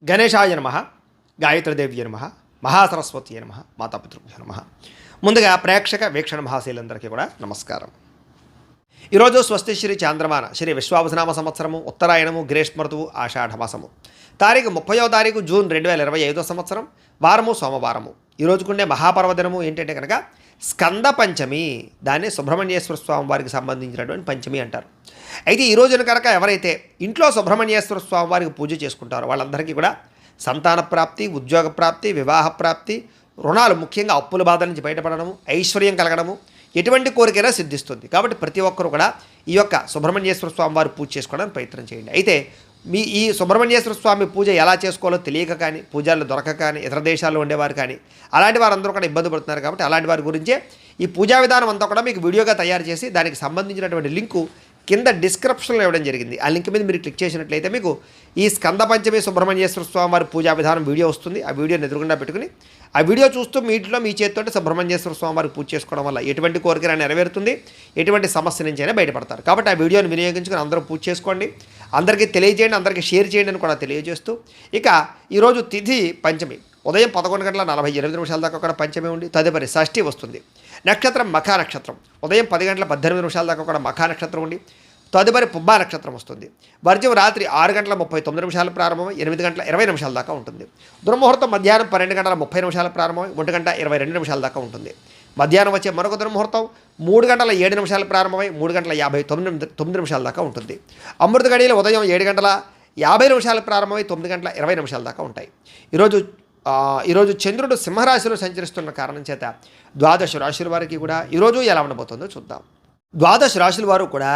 గణేశాయ నమ, గాయత్రీదేవ్య నమ, మహాసరస్వతి నమ, మాతాపితృభ్యో నమ. ముందుగా ప్రేక్షక వీక్షణ మహాశీలందరికీ కూడా నమస్కారం. ఈరోజు స్వస్తి శ్రీ చాంద్రమాన శ్రీ విశ్వావసనామ సంవత్సరము ఉత్తరాయణము గ్రీష్మ ఋతువు ఆషాఢమాసము తారీఖు 30వ తారీఖు జూన్ 2025 సంవత్సరం వారము సోమవారము. ఈరోజుకుండే మహాపర్వదినము ఏంటంటే కనుక స్కంద పంచమి. దాన్ని సుబ్రహ్మణ్యేశ్వర స్వామి వారికి సంబంధించినటువంటి పంచమి అంటారు. అయితే ఈ రోజున కనుక ఎవరైతే ఇంట్లో సుబ్రహ్మణ్యేశ్వర స్వామి వారికి పూజ చేసుకుంటారో వాళ్ళందరికీ కూడా సంతాన ప్రాప్తి, ఉద్యోగ ప్రాప్తి, వివాహ ప్రాప్తి, రుణాలు ముఖ్యంగా అప్పుల బాధ నుంచి బయటపడడము, ఐశ్వర్యం కలగడము, ఎటువంటి కోరికైనా సిద్ధిస్తుంది. కాబట్టి ప్రతి ఒక్కరు కూడా ఈ యొక్క సుబ్రహ్మణ్యేశ్వర స్వామి వారి పూజ చేసుకోవడానికి ప్రయత్నం చేయండి. అయితే ఈ సుబ్రహ్మణ్యేశ్వర స్వామి పూజ ఎలా చేసుకోవాలో తెలియక కానీ, పూజలు దొరకక కానీ, ఇతర దేశాల్లో ఉండేవారు కానీ అలాంటి వారందరూ కూడా ఇబ్బంది పడుతున్నారు. కాబట్టి అలాంటి వారి గురించే ఈ పూజా విధానం అంతా కూడా మీకు వీడియోగా తయారు చేసి దానికి సంబంధించినటువంటి లింకు కింద డిస్క్రిప్షన్లో ఇవ్వడం జరిగింది. ఆ లింక్ మీద మీరు క్లిక్ చేసినట్లయితే మీకు ఈ స్కంద పంచమి సుబ్రహ్మణ్యేశ్వర స్వామి వారి పూజా విధానం వీడియో వస్తుంది. ఆ వీడియోని ఎదురుగుండా పెట్టుకుని ఆ వీడియో చూస్తూ మీ ఇంట్లో మీ చేతితో సుబ్రహ్మణ్యేశ్వర స్వామి వారికి పూజ చేసుకోవడం వల్ల ఎటువంటి కోరిక నెరవేరుతుంది, ఎటువంటి సమస్య నుంచి అయినా బయటపడతారు. కాబట్టి ఆ వీడియోని వినియోగించుకొని అందరూ పూజ చేసుకోండి, అందరికీ తెలియజేయండి, అందరికీ షేర్ చేయండి అని కూడా తెలియజేస్తూ, ఇక ఈరోజు తిథి పంచమి ఉదయం 11:48 దాకా కూడా పంచమి ఉండి తదుపరి షష్ఠి వస్తుంది. నక్షత్రం మఖా నక్షత్రం ఉదయం 10:18 దాకా కూడా మఖా నక్షత్రం ఉండి తదుపరి పుబ్బా నక్షత్రం వస్తుంది. వర్జ్యం రాత్రి 6:39 ప్రారంభమై 8:20 దాకా ఉంటుంది. దుర్ముహూర్తం మధ్యాహ్నం 12:30 ప్రారంభమై 1:22 దాకా ఉంటుంది. మధ్యాహ్నం వచ్చే మరొక దుర్ముహూర్తం 3:07 ప్రారంభమై 3:59 దాకా ఉంటుంది. అమృత గడియలు ఉదయం 7:50 ప్రారంభమై 9:20 దాకా ఉంటాయి. ఈరోజు చంద్రుడు సింహరాశిలో సంచరిస్తున్న కారణం చేత ద్వాదశ రాశుల వారికి కూడా ఈరోజు ఎలా ఉండబోతుందో చూద్దాం. ద్వాదశ రాశుల వారు కూడా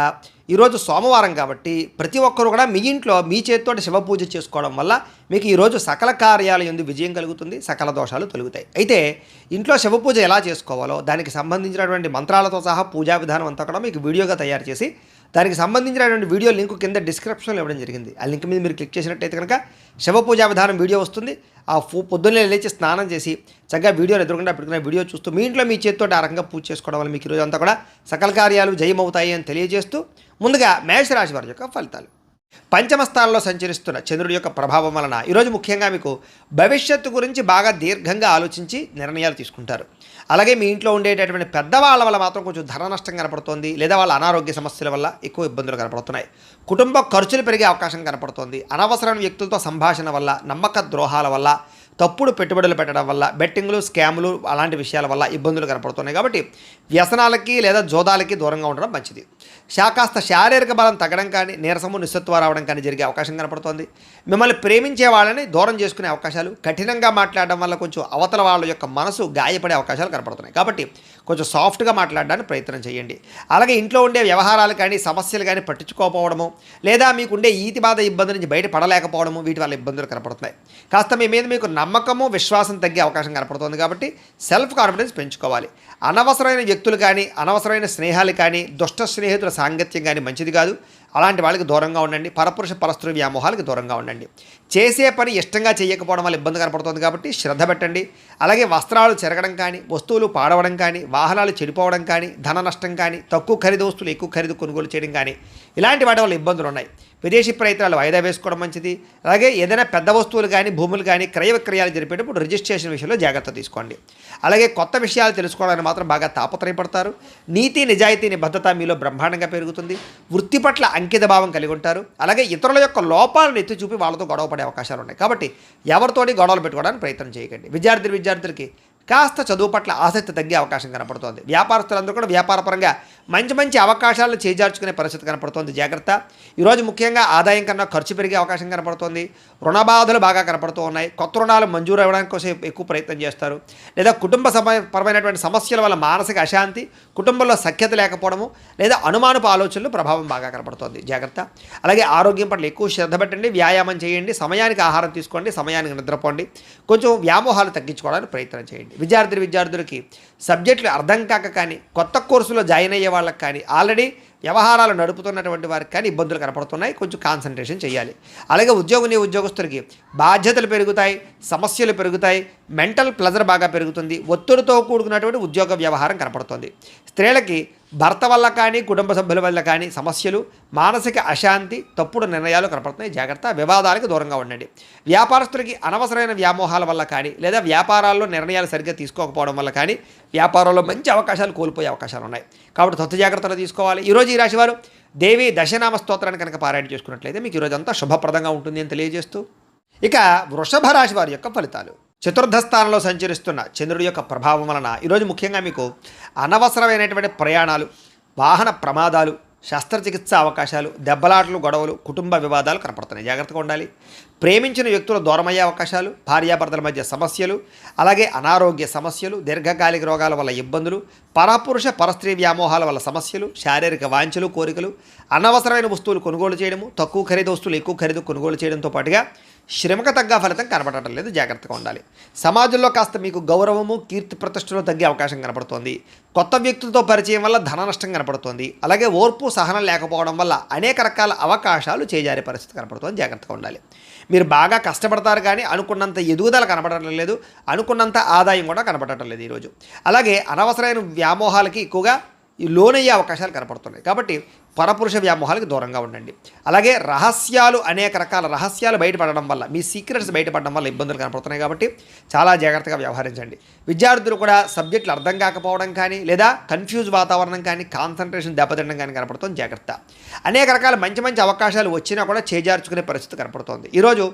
ఈరోజు సోమవారం కాబట్టి ప్రతి ఒక్కరు కూడా మీ ఇంట్లో మీ చేతితో శివ పూజ చేసుకోవడం వల్ల మీకు ఈరోజు సకల కార్యాల యందు విజయం కలుగుతుంది, సకల దోషాలు తొలుగుతాయి. అయితే ఇంట్లో శివ పూజ ఎలా చేసుకోవాలో దానికి సంబంధించినటువంటి మంత్రాలతో సహా పూజా విధానం అంతా కూడా మీకు వీడియోగా తయారు చేసి దానికి సంబంధించినటువంటి వీడియో లింక్ కింద డిస్క్రిప్షన్లో ఇవ్వడం జరిగింది. ఆ లింక్ మీద మీరు క్లిక్ చేసినట్టయితే కనుక శివ పూజా విధానం వీడియో వస్తుంది. ఆ పొద్దున్నే లేచి స్నానం చేసి చక్కగా వీడియోని ఎదురుకుండా పెట్టుకున్న వీడియో చూస్తూ మీ ఇంట్లో మీ చేతితో ఆ రకంగా పూజ చేసుకోవడం వల్ల మీకు ఈరోజు అంతా కూడా సకల కార్యాలు జయమవుతాయి అని తెలియజేస్తూ, ముందుగా మేషరాశి వారి యొక్క ఫలితాలు. పంచమ స్థానంలో సంచరిస్తున్న చంద్రుడి యొక్క ప్రభావం వలన ఈరోజు ముఖ్యంగా మీకు భవిష్యత్తు గురించి బాగా దీర్ఘంగా ఆలోచించి నిర్ణయాలు తీసుకుంటారు. అలాగే మీ ఇంట్లో ఉండేటటువంటి పెద్దవాళ్ళ వల్ల మాత్రం కొంచెం ధన నష్టం కనపడుతోంది, లేదా వాళ్ళ అనారోగ్య సమస్యల వల్ల ఎక్కువ ఇబ్బందులు కనపడుతున్నాయి. కుటుంబ ఖర్చులు పెరిగే అవకాశం కనపడుతోంది. అనవసరమైన వ్యక్తులతో సంభాషణ వల్ల, నమ్మక ద్రోహాల వల్ల, తప్పుడు పెట్టుబడులు పెట్టడం వల్ల, బెట్టింగ్లు, స్కాములు అలాంటి విషయాల వల్ల ఇబ్బందులు కనపడుతున్నాయి. కాబట్టి వ్యసనాలకి లేదా జోదాలకి దూరంగా ఉండడం మంచిది. కాస్త శారీరక బలం తగ్గడం కానీ, నీరసము నిస్సత్వ రావడం కానీ జరిగే అవకాశం కనపడుతోంది. మిమ్మల్ని ప్రేమించే వాళ్ళని దూరం చేసుకునే అవకాశాలు, కఠినంగా మాట్లాడడం వల్ల కొంచెం అవతల వాళ్ళ యొక్క మనసు గాయపడే అవకాశాలు కనపడుతున్నాయి. కాబట్టి కొంచెం సాఫ్ట్గా మాట్లాడడానికి ప్రయత్నం చేయండి. అలాగే ఇంట్లో ఉండే వ్యవహారాలు కానీ, సమస్యలు కానీ పట్టించుకోకపోవడము, లేదా మీకుండే ఈతి బాధ ఇబ్బంది నుంచి బయటపడలేకపోవడము, వీటి వల్ల ఇబ్బందులు కనపడుతున్నాయి. కాస్త మీ మీద మీకు నమ్మకము, విశ్వాసం తగ్గే అవకాశం కనపడుతుంది. కాబట్టి సెల్ఫ్ కాన్ఫిడెన్స్ పెంచుకోవాలి. అనవసరమైన వ్యక్తులు కానీ, అనవసరమైన స్నేహాలు కానీ, దుష్ట స్నేహితుల సాంగత్యం కానీ మంచిది కాదు. అలాంటి వాళ్ళకి దూరంగా ఉండండి. పరపురుష పరస్త్రీ వ్యామోహాలకు దూరంగా ఉండండి. చేసే పని ఇష్టంగా చేయకపోవడం వల్ల ఇబ్బంది కనపడుతుంది. కాబట్టి శ్రద్ధ పెట్టండి. అలాగే వస్త్రాలు చెరగడం కానీ, వస్తువులు పాడవడం కానీ, వాహనాలు చెడిపోవడం కానీ, ధన నష్టం కానీ, తక్కువ ఖరీదు వస్తువులు ఎక్కువ ఖరీదు కొనుగోలు చేయడం కానీ ఇలాంటి వాటి వల్ల ఇబ్బందులు ఉన్నాయి. విదేశీ ప్రయత్నాలు వాయిదా వేసుకోవడం మంచిది. అలాగే ఏదైనా పెద్ద వస్తువులు కానీ, భూములు కానీ క్రయ విక్రయాలు జరిపేటప్పుడు రిజిస్ట్రేషన్ విషయంలో జాగ్రత్త తీసుకోండి. అలాగే కొత్త విషయాలు తెలుసుకోవడానికి మాత్రం బాగా తాపత్రయపడతారు. నీతి, నిజాయితీ, నిబద్ధత మీలో బ్రహ్మాండంగా పెరుగుతుంది. వృత్తి పట్ల అంకిత భావం కలిగి ఉంటారు. అలాగే ఇతరుల యొక్క లోపాలను ఎత్తి చూపి వాళ్ళతో గొడవ పడే అవకాశాలు ఉన్నాయి. కాబట్టి ఎవరితోటి గొడవలు పెట్టుకోవడానికి ప్రయత్నం చేయకండి. విద్యార్థులకి కాస్త చదువు పట్ల ఆసక్తి తగ్గే అవకాశం కనపడుతోంది. వ్యాపారస్తులందరూ కూడా వ్యాపారపరంగా మంచి అవకాశాలను చేజార్చుకునే పరిస్థితి కనపడుతోంది. జాగ్రత్త. ఈరోజు ముఖ్యంగా ఆదాయం కన్నా ఖర్చు పెరిగే అవకాశం కనపడుతోంది. రుణబాధలు బాగా కనపడుతూ ఉన్నాయి. కొత్త రుణాలు మంజూరు అవ్వడానికి కోసం ఎక్కువ ప్రయత్నం చేస్తారు. లేదా కుటుంబ పరమైనటువంటి సమస్యల వల్ల మానసిక అశాంతి, కుటుంబంలో సఖ్యత లేకపోవడము, లేదా అనుమానపు ఆలోచనలు ప్రభావం బాగా కనపడుతోంది. జాగ్రత్త. అలాగే ఆరోగ్యం పట్ల ఎక్కువ శ్రద్ధ పెట్టండి. వ్యాయామం చేయండి. సమయానికి ఆహారం తీసుకోండి. సమయానికి నిద్రపోండి. కొంచెం వ్యామోహాలు తగ్గించుకోవడానికి ప్రయత్నం చేయండి. విద్యార్థులకి సబ్జెక్టులు అర్థం కాక కానీ, కొత్త కోర్సులో జాయిన్ అయ్యే వాళ్ళకి కానీ, ఆల్రెడీ వ్యవహారాలు నడుపుతున్నటువంటి వారికి కానీ ఇబ్బందులు కనపడుతున్నాయి. కొంచెం కాన్సన్ట్రేషన్ చేయాలి. అలాగే ఉద్యోగస్తులకి బాధ్యతలు పెరుగుతాయి, సమస్యలు పెరుగుతాయి, మెంటల్ ప్లెజర్ బాగా పెరుగుతుంది. ఒత్తిడితో కూడుకున్నటువంటి ఉద్యోగ వ్యవహారం కనపడుతుంది. స్త్రీలకి భర్త వల్ల కానీ కుటుంబ సభ్యుల వల్ల కానీ సమస్యలు, మానసిక అశాంతి, తప్పుడు నిర్ణయాలు కనపడుతున్నాయి. జాగ్రత్త. వివాదాలకు దూరంగా ఉండండి. వ్యాపారస్తులకి అనవసరమైన వ్యామోహాల వల్ల కానీ లేదా వ్యాపారాల్లో నిర్ణయాలు సరిగ్గా తీసుకోకపోవడం వల్ల కానీ వ్యాపారంలో మంచి అవకాశాలు కోల్పోయే అవకాశాలు ఉన్నాయి. కాబట్టి తత్తు జాగ్రత్తలు తీసుకోవాలి. ఈరోజు ఈ రాశివారు దేవి దశనామ స్తోత్రాన్ని కనుక పారాయణ చేసుకున్నట్లయితే మీకు ఈరోజు అంతా శుభప్రదంగా ఉంటుంది అని తెలియజేస్తూ, ఇక వృషభ రాశి వారి యొక్క ఫలితాలు. చతుర్థ స్థానంలో సంచరిస్తున్న చంద్రుడి యొక్క ప్రభావం వలన ఈరోజు ముఖ్యంగా మీకు అనవసరమైనటువంటి ప్రయాణాలు, వాహన ప్రమాదాలు, శస్త్రచికిత్స అవకాశాలు, దెబ్బలాటలు, గొడవలు, కుటుంబ వివాదాలు కనపడుతున్నాయి. జాగ్రత్తగా ఉండాలి. ప్రేమించిన వ్యక్తులు దూరమయ్యే అవకాశాలు, భార్యాభర్తల మధ్య సమస్యలు, అలాగే అనారోగ్య సమస్యలు, దీర్ఘకాలిక రోగాల వల్ల ఇబ్బందులు, పరపురుష పరస్త్రీ వ్యామోహాల వల్ల సమస్యలు, శారీరక వాంఛలు, కోరికలు, అనవసరమైన వస్తువులు కొనుగోలు చేయడము, తక్కువ ఖరీదు వస్తువులు ఎక్కువ ఖరీదు కొనుగోలు చేయడంతో పాటుగా శ్రమకు తగ్గ ఫలితం కనబడటం లేదు. జాగ్రత్తగా ఉండాలి. సమాజంలో కాస్త మీకు గౌరవము, కీర్తి ప్రతిష్టలు తగ్గే అవకాశం కనపడుతోంది. కొత్త వ్యక్తులతో పరిచయం వల్ల ధన నష్టం కనపడుతోంది. అలాగే ఓర్పు సహనం లేకపోవడం వల్ల అనేక రకాల అవకాశాలు చేజారే పరిస్థితి కనపడుతోంది. జాగ్రత్తగా ఉండాలి. మీరు బాగా కష్టపడతారు కానీ అనుకున్నంత ఎదుగుదల కనపడటం లేదు, అనుకున్నంత ఆదాయం కూడా కనపడటం లేదు ఈరోజు. అలాగే అనవసరమైన వ్యామోహాలకి ఎక్కువగా లోనయ్యే అవకాశాలు కనపడుతున్నాయి. కాబట్టి పరపురుష వ్యామోహాలకు దూరంగా ఉండండి. అలాగే రహస్యాలు, అనేక రకాల రహస్యాలు బయటపడడం వల్ల, మీ సీక్రెట్స్ బయటపడడం వల్ల ఇబ్బందులు కనపడుతున్నాయి. కాబట్టి చాలా జాగ్రత్తగా వ్యవహరించండి. విద్యార్థులు కూడా సబ్జెక్టులు అర్థం కాకపోవడం కానీ లేదా కన్ఫ్యూజ్ వాతావరణం కానీ, కాన్సన్ట్రేషన్ దెబ్బతినడం కానీ కనపడుతుంది. జాగ్రత్త. అనేక రకాల మంచి మంచి అవకాశాలు వచ్చినా కూడా చేజార్చుకునే పరిస్థితి కనపడుతోంది. ఈరోజు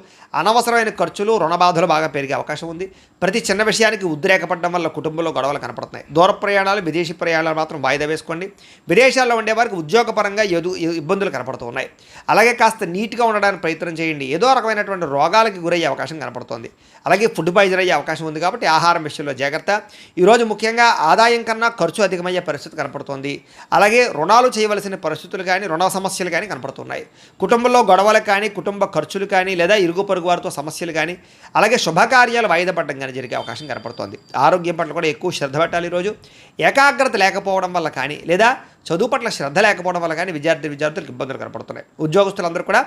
అనవసరమైన ఖర్చులు, రుణబాధలు బాగా పెరిగే అవకాశం ఉంది. ప్రతి చిన్న విషయానికి ఉద్రేకపడడం వల్ల కుటుంబంలో గొడవలు కనపడుతున్నాయి. దూర ప్రయాణాలు, విదేశీ ప్రయాణాలు మాత్రం వాయిదా వేసుకోండి. విదేశాల్లో ఉండే వారికి ఉద్యోగపరంగా ఇబ్బందులు కనపడుతూ ఉన్నాయి. అలాగే కాస్త నీట్గా ఉండడానికి ప్రయత్నం చేయండి. ఏదో రకమైనటువంటి రోగాలకి గురయ్యే అవకాశం కనపడుతోంది. అలాగే ఫుడ్ పాయిజన్ అయ్యే అవకాశం ఉంది. కాబట్టి ఆహారం విషయంలో జాగ్రత్త. ఈరోజు ముఖ్యంగా ఆదాయం కన్నా ఖర్చు అధికమయ్యే పరిస్థితి కనపడుతోంది. అలాగే రుణాలు చేయవలసిన పరిస్థితులు కానీ, రుణ సమస్యలు కానీ కనపడుతున్నాయి. కుటుంబంలో గొడవలు కానీ, కుటుంబ ఖర్చులు కానీ లేదా ఇరుగు పొరుగు వారితో సమస్యలు కానీ, అలాగే శుభకార్యాలు వాయిదా పడడం కానీ జరిగే అవకాశం కనపడుతోంది. ఆరోగ్యం పట్ల కూడా ఎక్కువ శ్రద్ధ పెట్టాలి. ఈరోజు ఏకాగ్రత లేకపోవడం వల్ల కానీ లేదా చదువు పట్ల శ్రద్ధ లేకపోవడం వల్ల కానీ విద్యార్థులకు ఇబ్బందులు కనపడుతున్నాయి. ఉద్యోగస్తులందరూ కూడా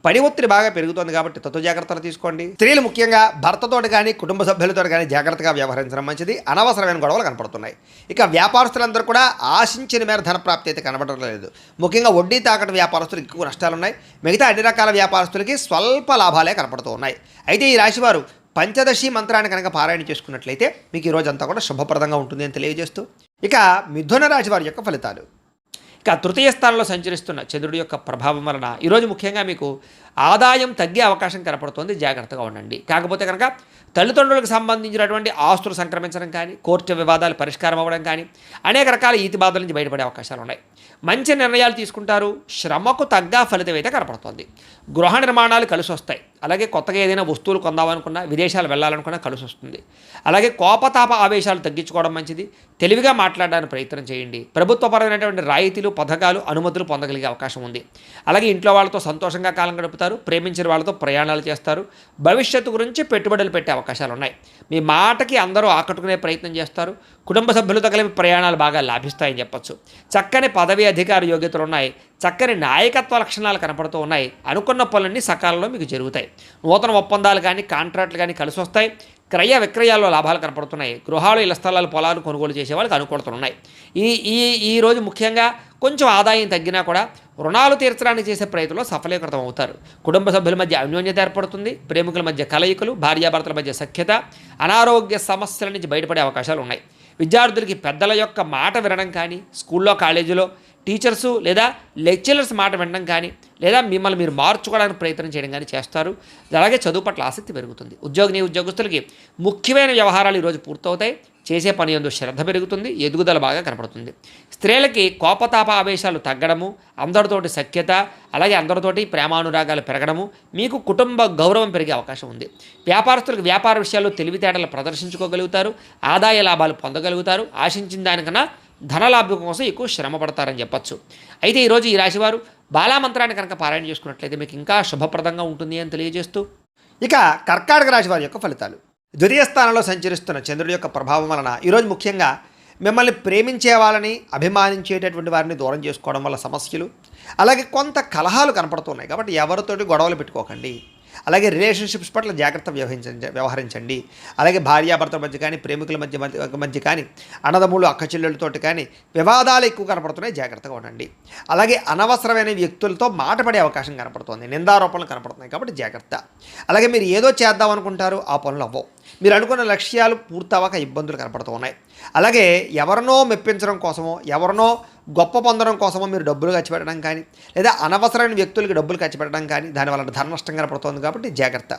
పని ఒత్తిడి బాగా పెరుగుతోంది. కాబట్టి తత్వ జాగ్రత్తలు తీసుకోండి. స్త్రీలు ముఖ్యంగా భర్తతోటి కానీ కుటుంబ సభ్యులతో కానీ జాగ్రత్తగా వ్యవహరించడం మంచిది. అనవసరమైన గొడవలు కనపడుతున్నాయి. ఇక వ్యాపారస్తులందరూ కూడా ఆశించిన మేర ధన ప్రాప్తి అయితే కనబడడం లేదు. ముఖ్యంగా వడ్డీ తాకట్టు వ్యాపారస్తులకు ఎక్కువ నష్టాలు ఉన్నాయి. మిగతా అన్ని రకాల వ్యాపారస్తులకి స్వల్ప లాభాలే కనపడుతూ ఉన్నాయి. అయితే ఈ రాశివారు పంచదశి మంత్రాన్ని కనుక పారాయణ చేసుకున్నట్లయితే మీకు ఈ రోజంతా కూడా శుభప్రదంగా ఉంటుంది అని తెలియజేస్తూ, ఇక మిథున రాశి వారి యొక్క ఫలితాలు. ఇక తృతీయ స్థానంలో సంచరిస్తున్న చంద్రుడి యొక్క ప్రభావం వలన ఈరోజు ముఖ్యంగా మీకు ఆదాయం తగ్గే అవకాశం కనపడుతుంది. జాగ్రత్తగా ఉండండి. కాకపోతే కనుక తల్లిదండ్రులకు సంబంధించినటువంటి ఆస్తులు సంక్రమించడం కానీ, కోర్టు వివాదాలు పరిష్కారం అవ్వడం కానీ, అనేక రకాల ఈతి బాధల నుంచి బయటపడే అవకాశాలు ఉన్నాయి. మంచి నిర్ణయాలు తీసుకుంటారు. శ్రమకు తగ్గ ఫలితం అయితే కనపడుతుంది. గృహ నిర్మాణాలు కలిసి వస్తాయి. అలాగే కొత్తగా ఏదైనా వస్తువులు కొందామనుకున్నా, విదేశాలు వెళ్ళాలనుకున్నా కలిసి వస్తుంది. అలాగే కోపతాప ఆవేశాలు తగ్గించుకోవడం మంచిది. తెలివిగా మాట్లాడడానికి ప్రయత్నం చేయండి. ప్రభుత్వపరమైనటువంటి రాయితీలు, పథకాలు, అనుమతులు పొందగలిగే అవకాశం ఉంది. అలాగే ఇంట్లో వాళ్ళతో సంతోషంగా కాలం గడుపుతారు. ప్రేమించిన వాళ్ళతో ప్రయాణాలు చేస్తారు. భవిష్యత్తు గురించి పెట్టుబడులు పెట్టే అవకాశాలు ఉన్నాయి. మీ మాటకి అందరూ ఆకట్టుకునే ప్రయత్నం చేస్తారు. కుటుంబ సభ్యులతో కలిపి ప్రయాణాలు బాగా లాభిస్తాయని చెప్పొచ్చు. చక్కని పదవి అధికార యోగ్యతలు ఉన్నాయి. చక్కని నాయకత్వ లక్షణాలు కనపడుతూ ఉన్నాయి. అనుకున్న పనులన్నీ సకాలంలో మీకు జరుగుతాయి. నూతన ఒప్పందాలు కానీ, కాంట్రాక్ట్లు కానీ కలిసి వస్తాయి. క్రయ విక్రయాల్లో లాభాలు కనపడుతున్నాయి. గృహాలు, ఇళ్ల స్థలాలు, పొలాలు కొనుగోలు చేసే వాళ్ళకి అనుకూలతలున్నాయి. ఈ రోజు ముఖ్యంగా కొంచెం ఆదాయం తగ్గినా కూడా రుణాలు తీర్చడానికి చేసే ప్రయత్నంలో సఫలీకృతం అవుతారు. కుటుంబ సభ్యుల మధ్య అన్యోన్యత ఏర్పడుతుంది. ప్రేమికుల మధ్య కలయికలు, భార్యాభర్తల మధ్య సఖ్యత, అనారోగ్య సమస్యల నుంచి బయటపడే అవకాశాలు ఉన్నాయి. విద్యార్థులకి పెద్దల యొక్క మాట వినడం కానీ, స్కూల్లో, కాలేజీలో టీచర్సు లేదా లెక్చరర్స్ మాట వినడం కానీ, లేదా మిమ్మల్ని మీరు మార్చుకోవడానికి ప్రయత్నం చేయడం కానీ చేస్తారు. అలాగే చదువు పట్ల ఆసక్తి పెరుగుతుంది. ఉద్యోగస్తులకి ముఖ్యమైన వ్యవహారాలు ఈరోజు పూర్తవుతాయి. చేసే పని యందు శ్రద్ధ పెరుగుతుంది. ఎదుగుదల బాగా కనపడుతుంది. స్త్రీలకి కోపతాప ఆవేశాలు తగ్గడము, అందరితోటి సఖ్యత, అలాగే అందరితోటి ప్రేమానురాగాలు పెరగడము, మీకు కుటుంబ గౌరవం పెరిగే అవకాశం ఉంది. వ్యాపారస్తులకు వ్యాపార విషయాల్లో తెలివితేటలు ప్రదర్శించుకోగలుగుతారు. ఆదాయ లాభాలు పొందగలుగుతారు. ఆశించిన దానికన్నా ధనలాభం కోసం ఎక్కువ శ్రమ పడతారని చెప్పచ్చు. అయితే ఈరోజు ఈ రాశివారు బాలామంత్రాన్ని కనుక పారాయణ చేసుకున్నట్లయితే మీకు ఇంకా శుభప్రదంగా ఉంటుంది అని తెలియజేస్తూ, ఇక కర్కాటక రాశి వారి యొక్క ఫలితాలు. ద్వితీయ స్థానంలో సంచరిస్తున్న చంద్రుడి యొక్క ప్రభావం వలన ఈరోజు ముఖ్యంగా మిమ్మల్ని ప్రేమించే వాళ్ళని, అభిమానించేటటువంటి వారిని దూరం చేసుకోవడం వల్ల సమస్యలు, అలాగే కొంత కలహాలు కనపడుతున్నాయి. కాబట్టి ఎవరితోటి గొడవలు పెట్టుకోకండి. అలాగే రిలేషన్షిప్స్ పట్ల జాగ్రత్త వ్యవహరించండి. అలాగే భార్యాభర్తల మధ్య కానీ, ప్రేమికుల మధ్య కానీ, అన్నదమ్ములు అక్క చెల్లెళ్ళతోటి కానీ వివాదాలు ఎక్కువ కనపడుతున్నాయి, జాగ్రత్తగా ఉండండి. అలాగే అనవసరమైన వ్యక్తులతో మాట పడే అవకాశం కనపడుతుంది, నిందారోపణలు కనపడుతున్నాయి, కాబట్టి జాగ్రత్త. అలాగే మీరు ఏదో చేద్దాం అనుకుంటారు, ఆ పనులు అవ్వవు. మీరు అనుకున్న లక్ష్యాలు పూర్తవక ఇబ్బందులు కనపడుతూ ఉన్నాయి. అలాగే ఎవరినో మెప్పించడం కోసమో, ఎవరినో గొప్ప పొందడం కోసమో మీరు డబ్బులు ఖర్చు పెట్టడం కానీ, లేదా అనవసరమైన వ్యక్తులకి డబ్బులు ఖర్చు పెట్టడం కానీ, దానివల్ల ధన నష్టం కనపడుతుంది, కాబట్టి జాగ్రత్త.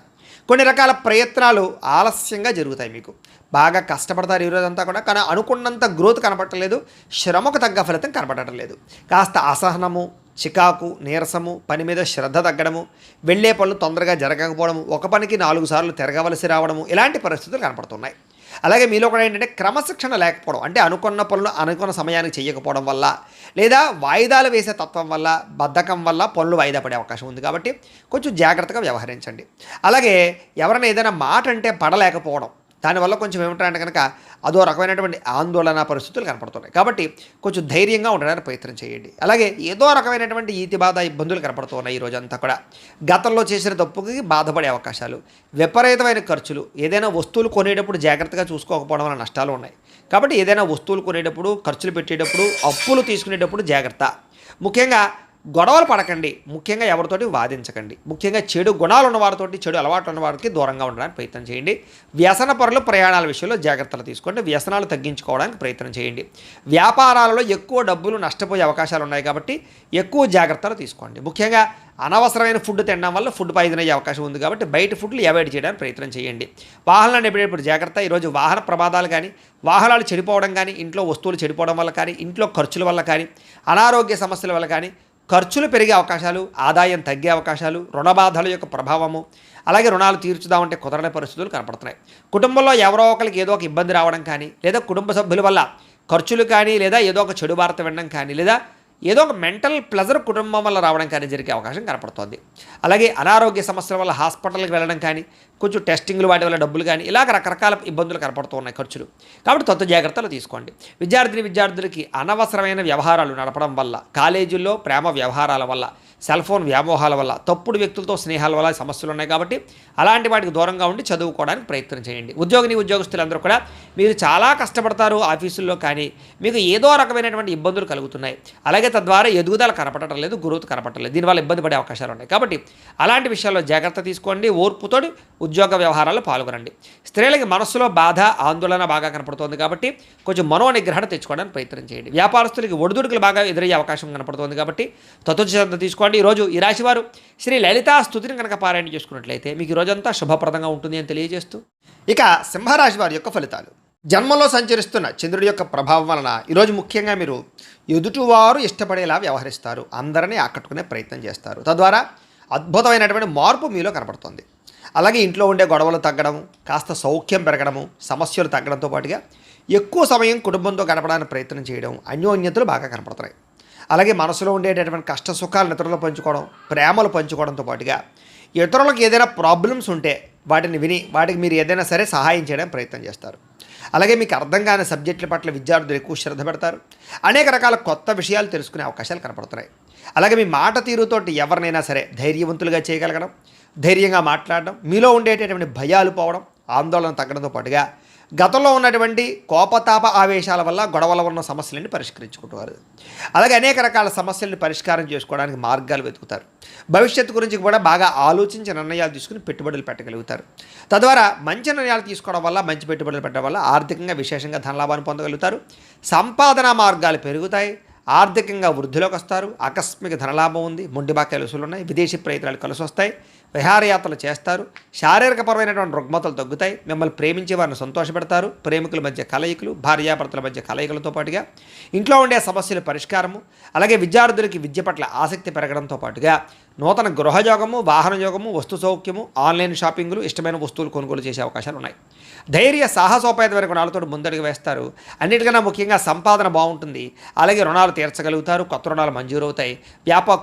కొన్ని రకాల ప్రయత్నాలు ఆలస్యంగా జరుగుతాయి. మీకు బాగా కష్టపడతారు ఈరోజంతా కూడా, కానీ అనుకున్నంత గ్రోత్ కనపడలేదు, శ్రమకు తగ్గ ఫలితం కనపడటం లేదు. కాస్త అసహనము, చికాకు, నీరసము, పని మీద శ్రద్ధ తగ్గడము, వెళ్ళే పనులు తొందరగా జరగకపోవడము, ఒక పనికి 4 సార్లు తిరగవలసి రావడము, ఇలాంటి పరిస్థితులు కనపడుతున్నాయి. అలాగే మీలో కూడా ఏంటంటే క్రమశిక్షణ లేకపోవడం, అంటే అనుకున్న పనులు అనుకున్న సమయానికి చేయకపోవడం వల్ల, లేదా వాయిదాలు వేసే తత్వం వల్ల, బద్ధకం వల్ల పనులు వాయిదా పడే అవకాశం ఉంది, కాబట్టి కొంచెం జాగ్రత్తగా వ్యవహరించండి. అలాగే ఎవరైనా ఏదైనా మాట అంటే పడలేకపోవడం, దానివల్ల కొంచెం ఏమిటంటే కనుక అదో రకమైనటువంటి ఆందోళన పరిస్థితులు కనపడుతున్నాయి, కాబట్టి కొంచెం ధైర్యంగా ఉండడానికి ప్రయత్నం చేయండి. అలాగే ఏదో రకమైనటువంటి ఈతి బాధ ఇబ్బందులు కనపడుతున్నాయి ఈ రోజంతా కూడా. గతంలో చేసిన తప్పుకి బాధపడే అవకాశాలు, విపరీతమైన ఖర్చులు, ఏదైనా వస్తువులు కొనేటప్పుడు జాగ్రత్తగా చూసుకోకపోవడం వల్ల నష్టాలు ఉన్నాయి, కాబట్టి ఏదైనా వస్తువులు కొనేటప్పుడు, ఖర్చులు పెట్టేటప్పుడు, అప్పులు తీసుకునేటప్పుడు జాగ్రత్త. ముఖ్యంగా గొడవలు పడకండి, ముఖ్యంగా ఎవరితోటి వాదించకండి, ముఖ్యంగా చెడు గుణాలు ఉన్న వారితోటి, చెడు అలవాట్లు ఉన్న వారికి దూరంగా ఉండడానికి ప్రయత్నం చేయండి. వ్యసన పరులు ప్రయాణాల విషయంలో జాగ్రత్తలు తీసుకోండి, వ్యసనాలు తగ్గించుకోవడానికి ప్రయత్నం చేయండి. వ్యాపారాలలో ఎక్కువ డబ్బులు నష్టపోయే అవకాశాలు ఉన్నాయి, కాబట్టి ఎక్కువ జాగ్రత్తలు తీసుకోండి. ముఖ్యంగా అనవసరమైన ఫుడ్ తినడం వల్ల ఫుడ్ పాయిజన్ అయ్యే అవకాశం ఉంది, కాబట్టి బయట ఫుడ్లు అవాయిడ్ చేయడానికి ప్రయత్నం చేయండి. వాహనాలు ఎప్పుడెప్పుడు జాగ్రత్త. ఈరోజు వాహన ప్రమాదాలు కానీ, వాహనాలు చెడిపోవడం కానీ, ఇంట్లో వస్తువులు చెడిపోవడం వల్ల కానీ, ఇంట్లో ఖర్చుల వల్ల కానీ, అనారోగ్య సమస్యల వల్ల కానీ ఖర్చులు పెరిగే అవకాశాలు, ఆదాయం తగ్గే అవకాశాలు, రుణబాధల యొక్క ప్రభావము, అలాగే రుణాలు తీర్చుదామంటే కుదరని పరిస్థితులు కనపడుతున్నాయి. కుటుంబంలో ఎవరో ఒకరికి ఏదో ఒక ఇబ్బంది రావడం కానీ, లేదా కుటుంబ సభ్యుల వల్ల ఖర్చులు కానీ, లేదా ఏదో ఒక చెడు వార్త వినడం కానీ, లేదా ఏదో ఒక మెంటల్ ప్లెజర్ కుటుంబం వల్ల రావడం కానీ జరిగే అవకాశం కనపడుతుంది. అలాగే అనారోగ్య సమస్యల వల్ల హాస్పిటల్కి వెళ్ళడం కానీ, కొంచెం టెస్టింగ్లు వాటి వల్ల డబ్బులు కానీ, ఇలాగ రకరకాల ఇబ్బందులు కనపడుతూ ఉన్నాయి, ఖర్చులు. కాబట్టి కొత్త జాగ్రత్తలు తీసుకోండి. విద్యార్థులకి అనవసరమైన వ్యవహారాలు నడపడం వల్ల, కాలేజీల్లో ప్రేమ వ్యవహారాల వల్ల, సెల్ ఫోన్ వ్యామోహాల వల్ల, తప్పుడు వ్యక్తులతో స్నేహాల వల్ల సమస్యలు ఉన్నాయి, కాబట్టి అలాంటి వాటికి దూరంగా ఉండి చదువుకోవడానికి ప్రయత్నం చేయండి. ఉద్యోగస్తులందరూ కూడా మీరు చాలా కష్టపడతారు ఆఫీసుల్లో, కానీ మీకు ఏదో రకమైనటువంటి ఇబ్బందులు కలుగుతున్నాయి, అలాగే తద్వారా ఎదుగుదల కనపడటం లేదు, గ్రోత్ కనపడటం లేదు, దీనివల్ల ఇబ్బంది పడే అవకాశాలు ఉన్నాయి, కాబట్టి అలాంటి విషయాల్లో జాగ్రత్త తీసుకోండి. ఓర్పుతో ఉద్యోగ వ్యవహారాల్లో పాల్గొనండి. స్త్రీలకి మనస్సులో బాధ, ఆందోళన బాగా కనపడుతోంది, కాబట్టి కొంచెం మనోనిగ్రహణ తెచ్చుకోవడానికి ప్రయత్నం చేయండి. వ్యాపారస్తులకి ఒడిదుడుకులు బాగా ఎదురయ్యే అవకాశం కనపడుతోంది, కాబట్టి తత్వశ్రద్ధ తీసుకోండి. ఈరోజు ఈ రాశివారు శ్రీ లలితా స్తుతిని కనుక పారాయణ చేసుకున్నట్లయితే మీకు ఈ రోజంతా శుభప్రదంగా ఉంటుంది అని తెలియజేస్తూ, ఇక సింహరాశి వారి యొక్క ఫలితాలు. జన్మలో సంచరిస్తున్న చంద్రుడి యొక్క ప్రభావం వలన ఈరోజు ముఖ్యంగా మీరు ఎదుటివారు ఇష్టపడేలా వ్యవహరిస్తారు, అందరినీ ఆకట్టుకునే ప్రయత్నం చేస్తారు, తద్వారా అద్భుతమైనటువంటి మార్పు మీలో కనపడుతుంది. అలాగే ఇంట్లో ఉండే గొడవలు తగ్గడం, కాస్త సౌఖ్యం పెరగడము, సమస్యలు తగ్గడంతో పాటుగా ఎక్కువ సమయం కుటుంబంతో గడపడానికి ప్రయత్నం చేయడం, అన్యోన్యతలు బాగా కనపడుతున్నాయి. అలాగే మనసులో ఉండేటటువంటి కష్ట సుఖాలను ఇతరులు పంచుకోవడం, ప్రేమలు పంచుకోవడంతో పాటుగా ఇతరులకు ఏదైనా ప్రాబ్లమ్స్ ఉంటే వాటిని విని వాటికి మీరు ఏదైనా సరే సహాయం చేయడానికి ప్రయత్నం చేస్తారు. అలాగే మీకు అర్థం కాని సబ్జెక్టుల పట్ల విద్యార్థులు ఎక్కువ శ్రద్ధ పెడతారు, అనేక రకాల కొత్త విషయాలు తెలుసుకునే అవకాశాలు కనపడుతున్నాయి. అలాగే మీ మాట తీరుతోటి ఎవరినైనా సరే ధైర్యవంతులుగా చేయగలగడం, ధైర్యంగా మాట్లాడడం, మీలో ఉండేటటువంటి భయాలు పోవడం, ఆందోళన తగ్గడంతో పాటుగా గతంలో ఉన్నటువంటి కోపతాప ఆవేశాల వల్ల గొడవల ఉన్న సమస్యలని పరిష్కరించుకుంటారు. అలాగే అనేక రకాల సమస్యలను పరిష్కారం చేసుకోవడానికి మార్గాలు వెతుకుతారు. భవిష్యత్తు గురించి కూడా బాగా ఆలోచించి నిర్ణయాలు తీసుకుని పెట్టుబడులు పెట్టగలుగుతారు. తద్వారా మంచి నిర్ణయాలు తీసుకోవడం వల్ల, మంచి పెట్టుబడులు పెట్టడం వల్ల ఆర్థికంగా విశేషంగా ధనలాభాన్ని పొందగలుగుతారు. సంపాదన మార్గాలు పెరుగుతాయి, ఆర్థికంగా వృద్ధిలోకి వస్తారు. ఆకస్మిక ధనలాభం ఉంది, మొండి బాక్యాలు వసూలు ఉన్నాయి, విదేశీ ప్రయత్నాలు కలిసి వస్తాయి, విహారయాత్రలు చేస్తారు, శారీరకపరమైనటువంటి రుగ్మతలు తగ్గుతాయి, మిమ్మల్ని ప్రేమించే వారిని సంతోషపెడతారు, ప్రేమికుల మధ్య కలయికలు, భార్యాభర్తల మధ్య కలయికలతో పాటుగా ఇంట్లో ఉండే సమస్యల పరిష్కారము, అలాగే విద్యార్థులకి విద్య పట్ల ఆసక్తి పెరగడంతో పాటుగా నూతన గృహయోగము, వాహన యోగము, వస్తు సౌఖ్యము, ఆన్లైన్ షాపింగ్లు, ఇష్టమైన వస్తువులు కొనుగోలు చేసే అవకాశాలు ఉన్నాయి. ధైర్య సాహసోపేతమైన గుణాలతో ముందడుగు వేస్తారు. అన్నిటికన్నా ముఖ్యంగా సంపాదన బాగుంటుంది, అలాగే రుణాలు తీర్చగలుగుతారు, కొత్త రుణాలు మంజూరవుతాయి,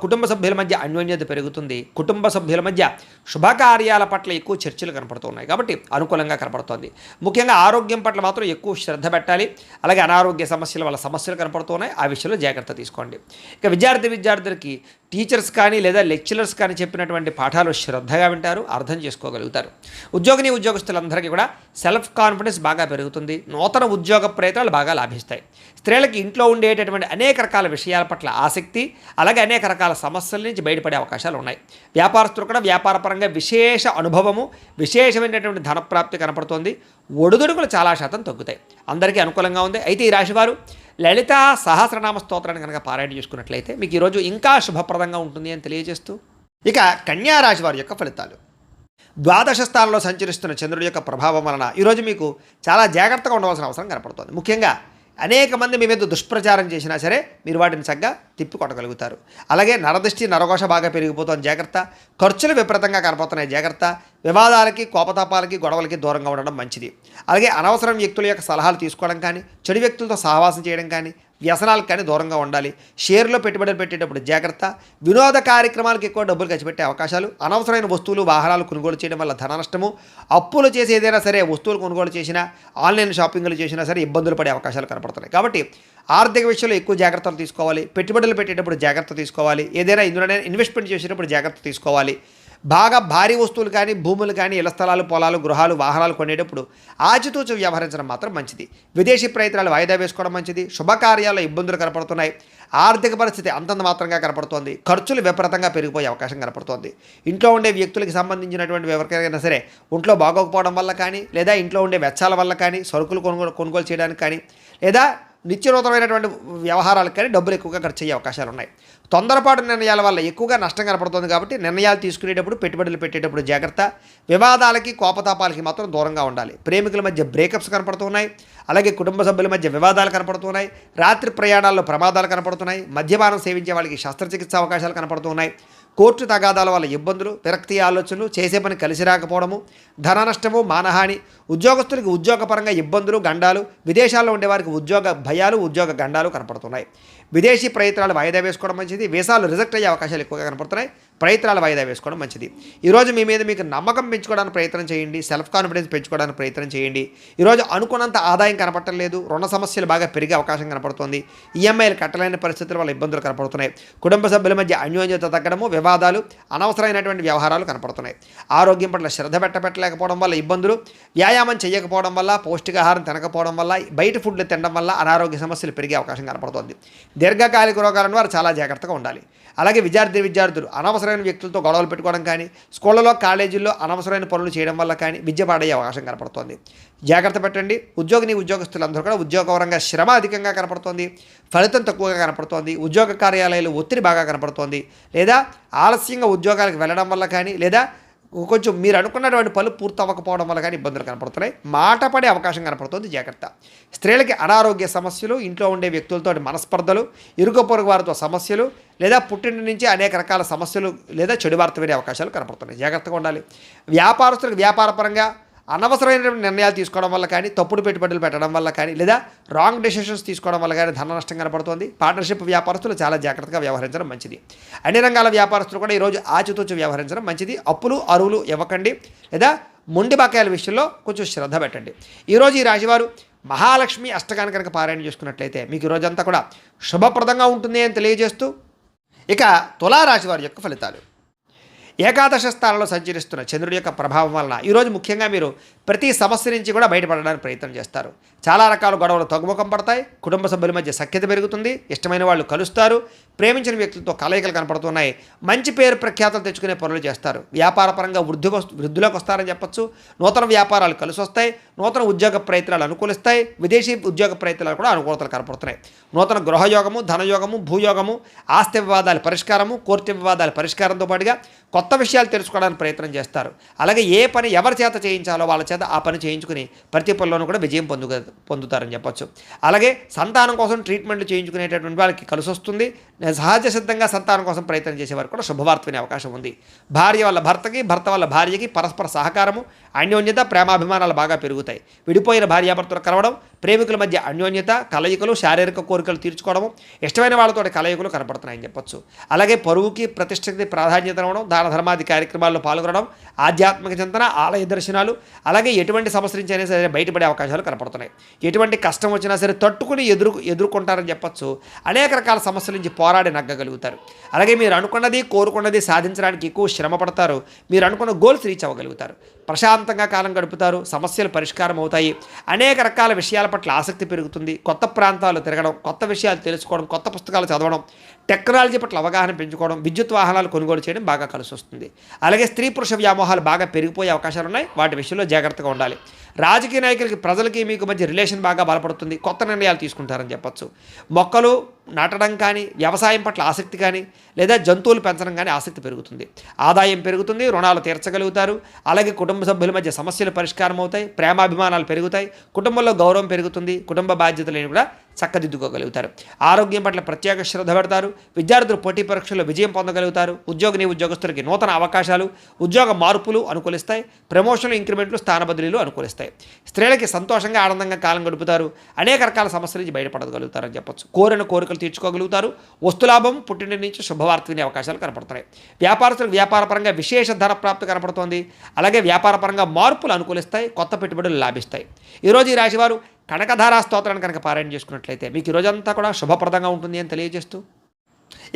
కుటుంబ సభ్యుల మధ్య అన్యోన్యత పెరుగుతుంది, కుటుంబ సభ్యుల మధ్య శుభకార్యాల పట్ల ఎక్కువ చర్చలు కనపడుతున్నాయి, కాబట్టి అనుకూలంగా కనపడుతోంది. ముఖ్యంగా ఆరోగ్యం పట్ల మాత్రం ఎక్కువ శ్రద్ధ పెట్టాలి. అలాగే అనారోగ్య సమస్యల వల్ల సమస్యలు కనపడుతున్నాయి, ఆ విషయంలో జాగ్రత్త తీసుకోండి. ఇక విద్యార్థులకి టీచర్స్ కానీ లేదా లెక్చరర్స్ కానీ చెప్పినటువంటి పాఠాలు శ్రద్ధగా వింటారు, అర్థం చేసుకోగలుగుతారు. ఉద్యోగస్తులందరికీ కూడా సెల్ఫ్ కాన్ఫిడెన్స్ బాగా పెరుగుతుంది. నూతన ఉద్యోగ ప్రయత్నాలు బాగా లాభిస్తాయి. స్త్రీలకి ఇంట్లో ఉండేటటువంటి అనేక రకాల విషయాల పట్ల ఆసక్తి, అలాగే అనేక రకాల సమస్యల నుంచి బయటపడే అవకాశాలు ఉన్నాయి. వ్యాపారస్తులు కూడా వ్యాపారపరంగా విశేష అనుభవము, విశేషమైనటువంటి ధనప్రాప్తి కనపడుతోంది. ఒడిదుడుకులు చాలా శాతం తగ్గుతాయి. అందరికీ అనుకూలంగా ఉంది. అయితే ఈ రాశివారు లలితా సహస్రనామ స్తోత్రాన్ని కనుక పారాయణ చేసుకున్నట్లయితే మీకు ఈరోజు ఇంకా శుభప్రదంగా ఉంటుంది అని తెలియజేస్తూ, ఇక కన్యా రాశి వారి యొక్క ఫలితాలు. ద్వాదశ స్థానంలో సంచరిస్తున్న చంద్రుడి యొక్క ప్రభావం వలన ఈరోజు మీకు చాలా జాగ్రత్తగా ఉండవలసిన అవసరం కనపడుతుంది. ముఖ్యంగా అనేక మంది మీ మీద దుష్ప్రచారం చేసినా సరే మీరు వాటిని చక్కగా తిప్పి కొట్టగలుగుతారు. అలాగే నరదృష్టి నరఘోష బాగా పెరిగిపోతుంది, జాగ్రత్త. ఖర్చులు విపరీతంగా కనపడుతున్నాయి, జాగ్రత్త. వివాదాలకి, కోపతాపాలకి, గొడవలకి దూరంగా ఉండడం మంచిది. అలాగే అనవసరం వ్యక్తుల యొక్క సలహాలు తీసుకోవడం కానీ, చెడు వ్యక్తులతో సహవాసం చేయడం కానీ, వ్యసనాలకు కానీ దూరంగా ఉండాలి. షేర్లో పెట్టుబడులు పెట్టేటప్పుడు జాగ్రత్త. వినోద కార్యక్రమాలకు ఎక్కువ డబ్బులు ఖర్చు పెట్టే అవకాశాలు, అనవసరమైన వస్తువులు వాహనాలు కొనుగోలు చేయడం వల్ల ధన నష్టము, అప్పులు చేసి ఏదైనా సరే వస్తువులు కొనుగోలు చేసినా, ఆన్లైన్ షాపింగ్లు చేసినా సరే ఇబ్బందులు పడే అవకాశాలు కనపడుతున్నాయి. కాబట్టి ఆర్థిక విషయంలో ఎక్కువ జాగ్రత్తలు తీసుకోవాలి. పెట్టుబడులు పెట్టేటప్పుడు జాగ్రత్త తీసుకోవాలి. ఏదైనా ఇందులోనే ఇన్వెస్ట్మెంట్ చేసేటప్పుడు జాగ్రత్త తీసుకోవాలి. బాగా భారీ వస్తువులు కానీ, భూములు కానీ, ఇళ్ల స్థలాలు, పొలాలు, గృహాలు, వాహనాలు కొనేటప్పుడు ఆచితూచి వ్యవహరించడం మాత్రం మంచిది. విదేశీ ప్రయత్నాలు వాయిదా వేసుకోవడం మంచిది. శుభకార్యాల్లో ఇబ్బందులు కనపడుతున్నాయి. ఆర్థిక పరిస్థితి అంతంత మాత్రంగా కనపడుతోంది. ఖర్చులు విపరీతంగా పెరిగిపోయే అవకాశం కనపడుతోంది. ఇంట్లో ఉండే వ్యక్తులకు సంబంధించినటువంటి ఎవరికైనా సరే ఒంట్లో బాగోకపోవడం వల్ల కానీ, లేదా ఇంట్లో ఉండే వెచ్చాల వల్ల కానీ, సరుకులు కొనుగోలు చేయడానికి కానీ, లేదా నిత్యనూతనమైనటువంటి వ్యవహారాలకు కానీ డబ్బులు ఎక్కువగా ఖర్చు అయ్యే అవకాశాలు ఉన్నాయి. తొందరపాటు నిర్ణయాల వల్ల ఎక్కువగా నష్టం కనపడుతుంది. కాబట్టి నిర్ణయాలు తీసుకునేటప్పుడు, పెట్టుబడులు పెట్టేటప్పుడు జాగ్రత్త. వివాదాలకి, కోపతాపాలకి మాత్రం దూరంగా ఉండాలి. ప్రేమికుల మధ్య బ్రేకప్స్ కనపడుతున్నాయి. అలాగే కుటుంబ సభ్యుల మధ్య వివాదాలు కనపడుతున్నాయి. రాత్రి ప్రయాణాల్లో ప్రమాదాలు కనపడుతున్నాయి. మద్యపానం సేవించే వాళ్ళకి శస్త్రచికిత్స అవకాశాలు కనపడుతున్నాయి. కోర్టు తగాదాల వల్ల ఇబ్బందులు, విరక్తి ఆలోచనలు, చేసే పని కలిసి రాకపోవడము, ధన నష్టము, మానహాని, ఉద్యోగస్తులకి ఉద్యోగపరంగా ఇబ్బందులు, గండాలు, విదేశాల్లో ఉండేవారికి ఉద్యోగ భయాలు, ఉద్యోగ గండాలు కనపడుతున్నాయి. విదేశీ ప్రయత్నాలు వాయిదా వేసుకోవడం మంచిది. వీసాలు రిజెక్ట్ అయ్యే అవకాశాలు ఎక్కువగా కనపడుతున్నాయి. ప్రయత్నాలు వాయిదా వేసుకోవడం మంచిది. ఈరోజు మీ మీద మీకు నమ్మకం పెంచుకోవడానికి ప్రయత్నం చేయండి. సెల్ఫ్ కాన్ఫిడెన్స్ పెంచుకోవడానికి ప్రయత్నం చేయండి. ఈరోజు అనుకున్నంత ఆదాయం కనపడటం లేదు. రుణ సమస్యలు బాగా పెరిగే అవకాశం కనపడుతుంది. ఈఎంఐలు కట్టలేని పరిస్థితుల వల్ల ఇబ్బందులు కనపడుతున్నాయి. కుటుంబ సభ్యుల మధ్య అన్యోన్యత తగ్గడము, వివాదాలు, అనవసరమైనటువంటి వ్యవహారాలు కనపడుతున్నాయి. ఆరోగ్యం పట్ల శ్రద్ధ పెట్టలేకపోవడం వల్ల ఇబ్బందులు, వ్యాయామం చేయకపోవడం వల్ల, పౌష్టికాహారం తినకపోవడం వల్ల, బయట ఫుడ్లు తినడం వల్ల అనారోగ్య సమస్యలు పెరిగే అవకాశం కనపడుతుంది. దీర్ఘకాలిక రోగాలను వారు చాలా జాగ్రత్తగా ఉండాలి. అలాగే విద్యార్థులు అనవసరమైన వ్యక్తులతో గొడవలు పెట్టుకోవడం కానీ, స్కూళ్ళలో, కాలేజీల్లో అనవసరమైన పనులు చేయడం వల్ల కానీ విద్య పాడయ్యే అవకాశం కనపడుతుంది. జాగ్రత్త పెట్టండి. ఉద్యోగస్తులందరూ కూడా ఉద్యోగపరంగా శ్రమ అధికంగా కనపడుతోంది. ఫలితం తక్కువగా కనపడుతోంది. ఉద్యోగ కార్యాలయాలు ఒత్తిడి బాగా కనపడుతోంది. లేదా ఆలస్యంగా ఉద్యోగాలకు వెళ్ళడం వల్ల కానీ, లేదా కొంచెం మీరు అనుకున్నటువంటి పనులు పూర్తి అవ్వకపోవడం వల్ల కానీ ఇబ్బందులు కనపడుతున్నాయి. మాట పడే అవకాశం కనపడుతుంది, జాగ్రత్త. స్త్రీలకి అనారోగ్య సమస్యలు, ఇంట్లో ఉండే వ్యక్తులతో మనస్పర్ధలు, ఇరుగు పొరుగు వారితో సమస్యలు, లేదా పుట్టింటి నుంచి అనేక రకాల సమస్యలు లేదా చెడు వార్త వినే అవకాశాలు కనపడుతున్నాయి, జాగ్రత్తగా ఉండాలి. వ్యాపారస్తులకు వ్యాపారపరంగా అనవసరమైన నిర్ణయాలు తీసుకోవడం వల్ల కానీ, తప్పుడు పెట్టుబడులు పెట్టడం వల్ల కానీ, లేదా రాంగ్ డెసిషన్స్ తీసుకోవడం వల్ల కానీ ధన నష్టం కనపడుతుంది. పార్ట్నర్షిప్ వ్యాపారస్తులు చాలా జాగ్రత్తగా వ్యవహరించడం మంచిది. అన్ని రంగాల వ్యాపారస్తులు కూడా ఈరోజు ఆచితూచి వ్యవహరించడం మంచిది. అప్పులు, అరువులు ఇవ్వకండి, లేదా మొండి బకాయిల విషయంలో కొంచెం శ్రద్ధ పెట్టండి. ఈరోజు ఈ రాశివారు మహాలక్ష్మి అష్టకాన్ని కనుక పారాయణ చేసుకున్నట్లయితే మీకు ఈరోజంతా కూడా శుభప్రదంగా ఉంటుంది అని తెలియజేస్తూ, ఇక తులారాశి వారి యొక్క ఫలితాలు. ఏకాదశ స్థానంలో సంచరిస్తున్న చంద్రుడి యొక్క ప్రభావం వలన ఈరోజు ముఖ్యంగా మీరు ప్రతి సమస్య నుంచి కూడా బయటపడడానికి ప్రయత్నం చేస్తారు. చాలా రకాల గొడవలు తగ్గుముఖం పడతాయి. కుటుంబ సభ్యుల మధ్య సఖ్యత పెరుగుతుంది. ఇష్టమైన వాళ్ళు కలుస్తారు. ప్రేమించిన వ్యక్తులతో కలయికలు కనపడుతున్నాయి. మంచి పేరు ప్రఖ్యాతలు తెచ్చుకునే పనులు చేస్తారు. వ్యాపారపరంగా వృద్ధిలోకి వస్తారని చెప్పచ్చు. నూతన వ్యాపారాలు కలిసి వస్తాయి. నూతన ఉద్యోగ ప్రయత్నాలు అనుకూలిస్తాయి. విదేశీ ఉద్యోగ ప్రయత్నాలు కూడా అనుకూలతలు కనపడుతున్నాయి. నూతన గృహయోగము, ధనయోగము, భూయోగము, ఆస్తి వివాదాల పరిష్కారము, కోర్టు వివాదాల పరిష్కారంతో పాటుగా కొత్త విషయాలు తెలుసుకోవడానికి ప్రయత్నం చేస్తారు. అలాగే ఏ పని ఎవరి చేత చేయించాలో వాళ్ళ చేత ఆ పని చేయించుకుని ప్రతి పనిలోనూ కూడా విజయం పొందుతారని చెప్పచ్చు. అలాగే సంతానం కోసం ట్రీట్మెంట్లు చేయించుకునేటటువంటి వాళ్ళకి కలిసి వస్తుంది. సహజ సిద్ధంగా సంతానం కోసం ప్రయత్నం చేసేవారు కూడా శుభవార్త వినే అవకాశం ఉంది. భార్య వల్ల భర్తకి, భర్త వల్ల భార్యకి పరస్పర సహకారము, అన్యోన్యత, ప్రేమాభిమానాలు బాగా పెరుగుతాయి. విడిపోయిన భార్యాభర్తలు కలవడం, ప్రేమికుల మధ్య అన్యోన్యత, కలయికలు, శారీరక కోరికలు తీర్చుకోవడము, ఇష్టమైన వాళ్ళతో కలయికలు కనపడుతున్నాయని చెప్పచ్చు. అలాగే పరువుకి, ప్రతిష్టకి ప్రాధాన్యత ఇవ్వడం, దాన ధర్మాది కార్యక్రమాల్లో పాల్గొనడం, ఆధ్యాత్మిక చింతన, ఆలయ దర్శనాలు, అలాగే అలాగే ఎటువంటి సమస్య నుంచి అయినా సరే బయటపడే అవకాశాలు కనపడుతున్నాయి. ఎటువంటి కష్టం వచ్చినా సరే తట్టుకుని ఎదుర్కొంటారని చెప్పొచ్చు. అనేక రకాల సమస్యల నుంచి పోరాడి నగ్గగలుగుతారు. అలాగే మీరు అనుకున్నది కోరుకున్నది సాధించడానికి ఎక్కువ శ్రమ పడతారు. మీరు అనుకున్న గోల్స్ రీచ్ అవ్వగలుగుతారు. ప్రశాంతంగా కాలం గడుపుతారు. సమస్యలు పరిష్కారం అవుతాయి. అనేక రకాల విషయాల పట్ల ఆసక్తి పెరుగుతుంది. కొత్త ప్రాంతాలు తిరగడం, కొత్త విషయాలు తెలుసుకోవడం, కొత్త పుస్తకాలు చదవడం, టెక్నాలజీ పట్ల అవగాహన పెంచుకోవడం, విద్యుత్ వాహనాలు కొనుగోలు చేయడం బాగా కలిసి వస్తుంది. అలాగే స్త్రీ పురుష వ్యామోహాలు బాగా పెరిగిపోయే అవకాశాలు ఉన్నాయి. వాటి విషయంలో జాగ్రత్తగా ఉండాలి. రాజకీయ నాయకులకి ప్రజలకి మీకు మధ్య రిలేషన్ బాగా బలపడుతుంది. కొత్త నిర్ణయాలు తీసుకుంటారని చెప్పొచ్చు. మొక్కలు నాటడం కానీ, వ్యవసాయం పట్ల ఆసక్తి కానీ, లేదా జంతువులు పెంచడం కానీ ఆసక్తి పెరుగుతుంది. ఆదాయం పెరుగుతుంది. రుణాలు తీర్చగలుగుతారు. అలాగే కుటుంబ సభ్యుల మధ్య సమస్యలు పరిష్కారం అవుతాయి. ప్రేమాభిమానాలు పెరుగుతాయి. కుటుంబంలో గౌరవం పెరుగుతుంది. కుటుంబ బాధ్యతలను కూడా చక్కదిద్దుకోగలుగుతారు. ఆరోగ్యం పట్ల ప్రత్యేక శ్రద్ధ పెడతారు. విద్యార్థులు పోటీ పరీక్షల్లో విజయం పొందగలుగుతారు. ఉద్యోగస్తులకి నూతన అవకాశాలు, ఉద్యోగ మార్పులు అనుకూలిస్తాయి. ప్రమోషన్లు, ఇంక్రిమెంట్లు, స్థాన బదిలీలు అనుకూలిస్తాయి. స్త్రీలకి సంతోషంగా ఆనందంగా కాలం గడుపుతారు. అనేక రకాల సమస్యల నుంచి బయటపడగలుగుతారని చెప్పొచ్చు. కోరిన కోరికలు తీర్చుకోగలుగుతారు. వస్తులాభం, పుట్టింటి నుంచి శుభవార్త వినే అవకాశాలు కనపడుతున్నాయి. వ్యాపారస్తులకు వ్యాపారపరంగా విశేష ధన ప్రాప్తి కనపడుతోంది. అలాగే వ్యాపారపరంగా మార్పులు అనుకూలిస్తాయి. కొత్త పెట్టుబడులు లాభిస్తాయి. ఈరోజు ఈ రాశివారు కనకధారా స్తోత్రాన్ని కనుక పారాయణ చేసుకున్నట్లయితే మీకు ఈ రోజంతా కూడా శుభప్రదంగా ఉంటుంది అని తెలియజేస్తూ,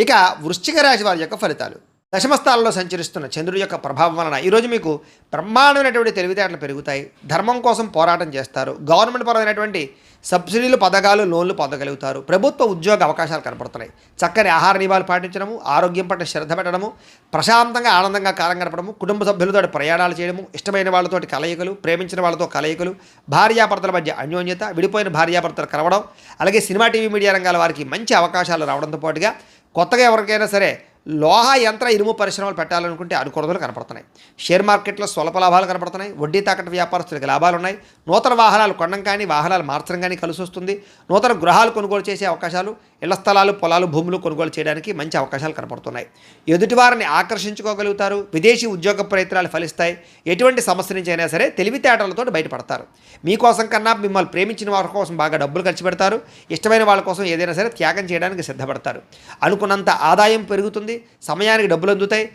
ఇక వృశ్చిక రాశి వారి యొక్క ఫలితాలు. దశమస్థానంలో సంచరిస్తున్న చంద్రుడి యొక్క ప్రభావం వలన ఈరోజు మీకు బ్రహ్మాండమైనటువంటి తెలివితేటలు పెరుగుతాయి. ధర్మం కోసం పోరాటం చేస్తారు. గవర్నమెంట్ పరమైనటువంటి సబ్సిడీలు, పథకాలు, లోన్లు పొందగలుగుతారు. ప్రభుత్వ ఉద్యోగ అవకాశాలు కనపడుతున్నాయి. చక్కని ఆహార నియమాలు పాటించడము, ఆరోగ్యం పట్ల శ్రద్ధ పెట్టడము, ప్రశాంతంగా ఆనందంగా కాలం గడపడము, కుటుంబ సభ్యులతో ప్రయాణాలు చేయడము, ఇష్టమైన వాళ్ళతోటి కలయికలు, ప్రేమించిన వాళ్ళతో కలయికలు, భార్యాభర్తల మధ్య అన్యోన్యత, విడిపోయిన భార్యాభర్తలు కలవడం, అలాగే సినిమా, టీవీ, మీడియా రంగాల వారికి మంచి అవకాశాలు రావడంతో పాటుగా కొత్తగా ఎవరికైనా సరే లోహ యంత్ర ఇనుము పరిశ్రమలు పెట్టాలనుకుంటే అనుకూలతలు కనపడుతున్నాయి. షేర్ మార్కెట్లో స్వల్ప లాభాలు కనపడుతున్నాయి. వడ్డీ తాకట్టు వ్యాపారస్తులకు లాభాలు ఉన్నాయి. నూతన వాహనాలు కొనడం కానీ, వాహనాలు మార్చడం కానీ కలిసి వస్తుంది. నూతన గృహాలు కొనుగోలు చేసే అవకాశాలు, ఇళ్ల స్థలాలు, పొలాలు, భూములు కొనుగోలు చేయడానికి మంచి అవకాశాలు కనపడుతున్నాయి. ఎదుటివారిని ఆకర్షించుకోగలుగుతారు. విదేశీ ఉద్యోగ ప్రయత్నాలు ఫలిస్తాయి. ఎటువంటి సమస్య నుంచి అయినా సరే తెలివితేటలతో బయటపడతారు. మీకోసం కన్నా మిమ్మల్ని ప్రేమించిన వారి కోసం బాగా డబ్బులు ఖర్చు పెడతారు. ఇష్టమైన వాళ్ళ కోసం ఏదైనా సరే త్యాగం చేయడానికి సిద్ధపడతారు. అనుకున్నంత ఆదాయం పెరుగుతుంది. సమయానికి డబ్బులు అందుతాయి.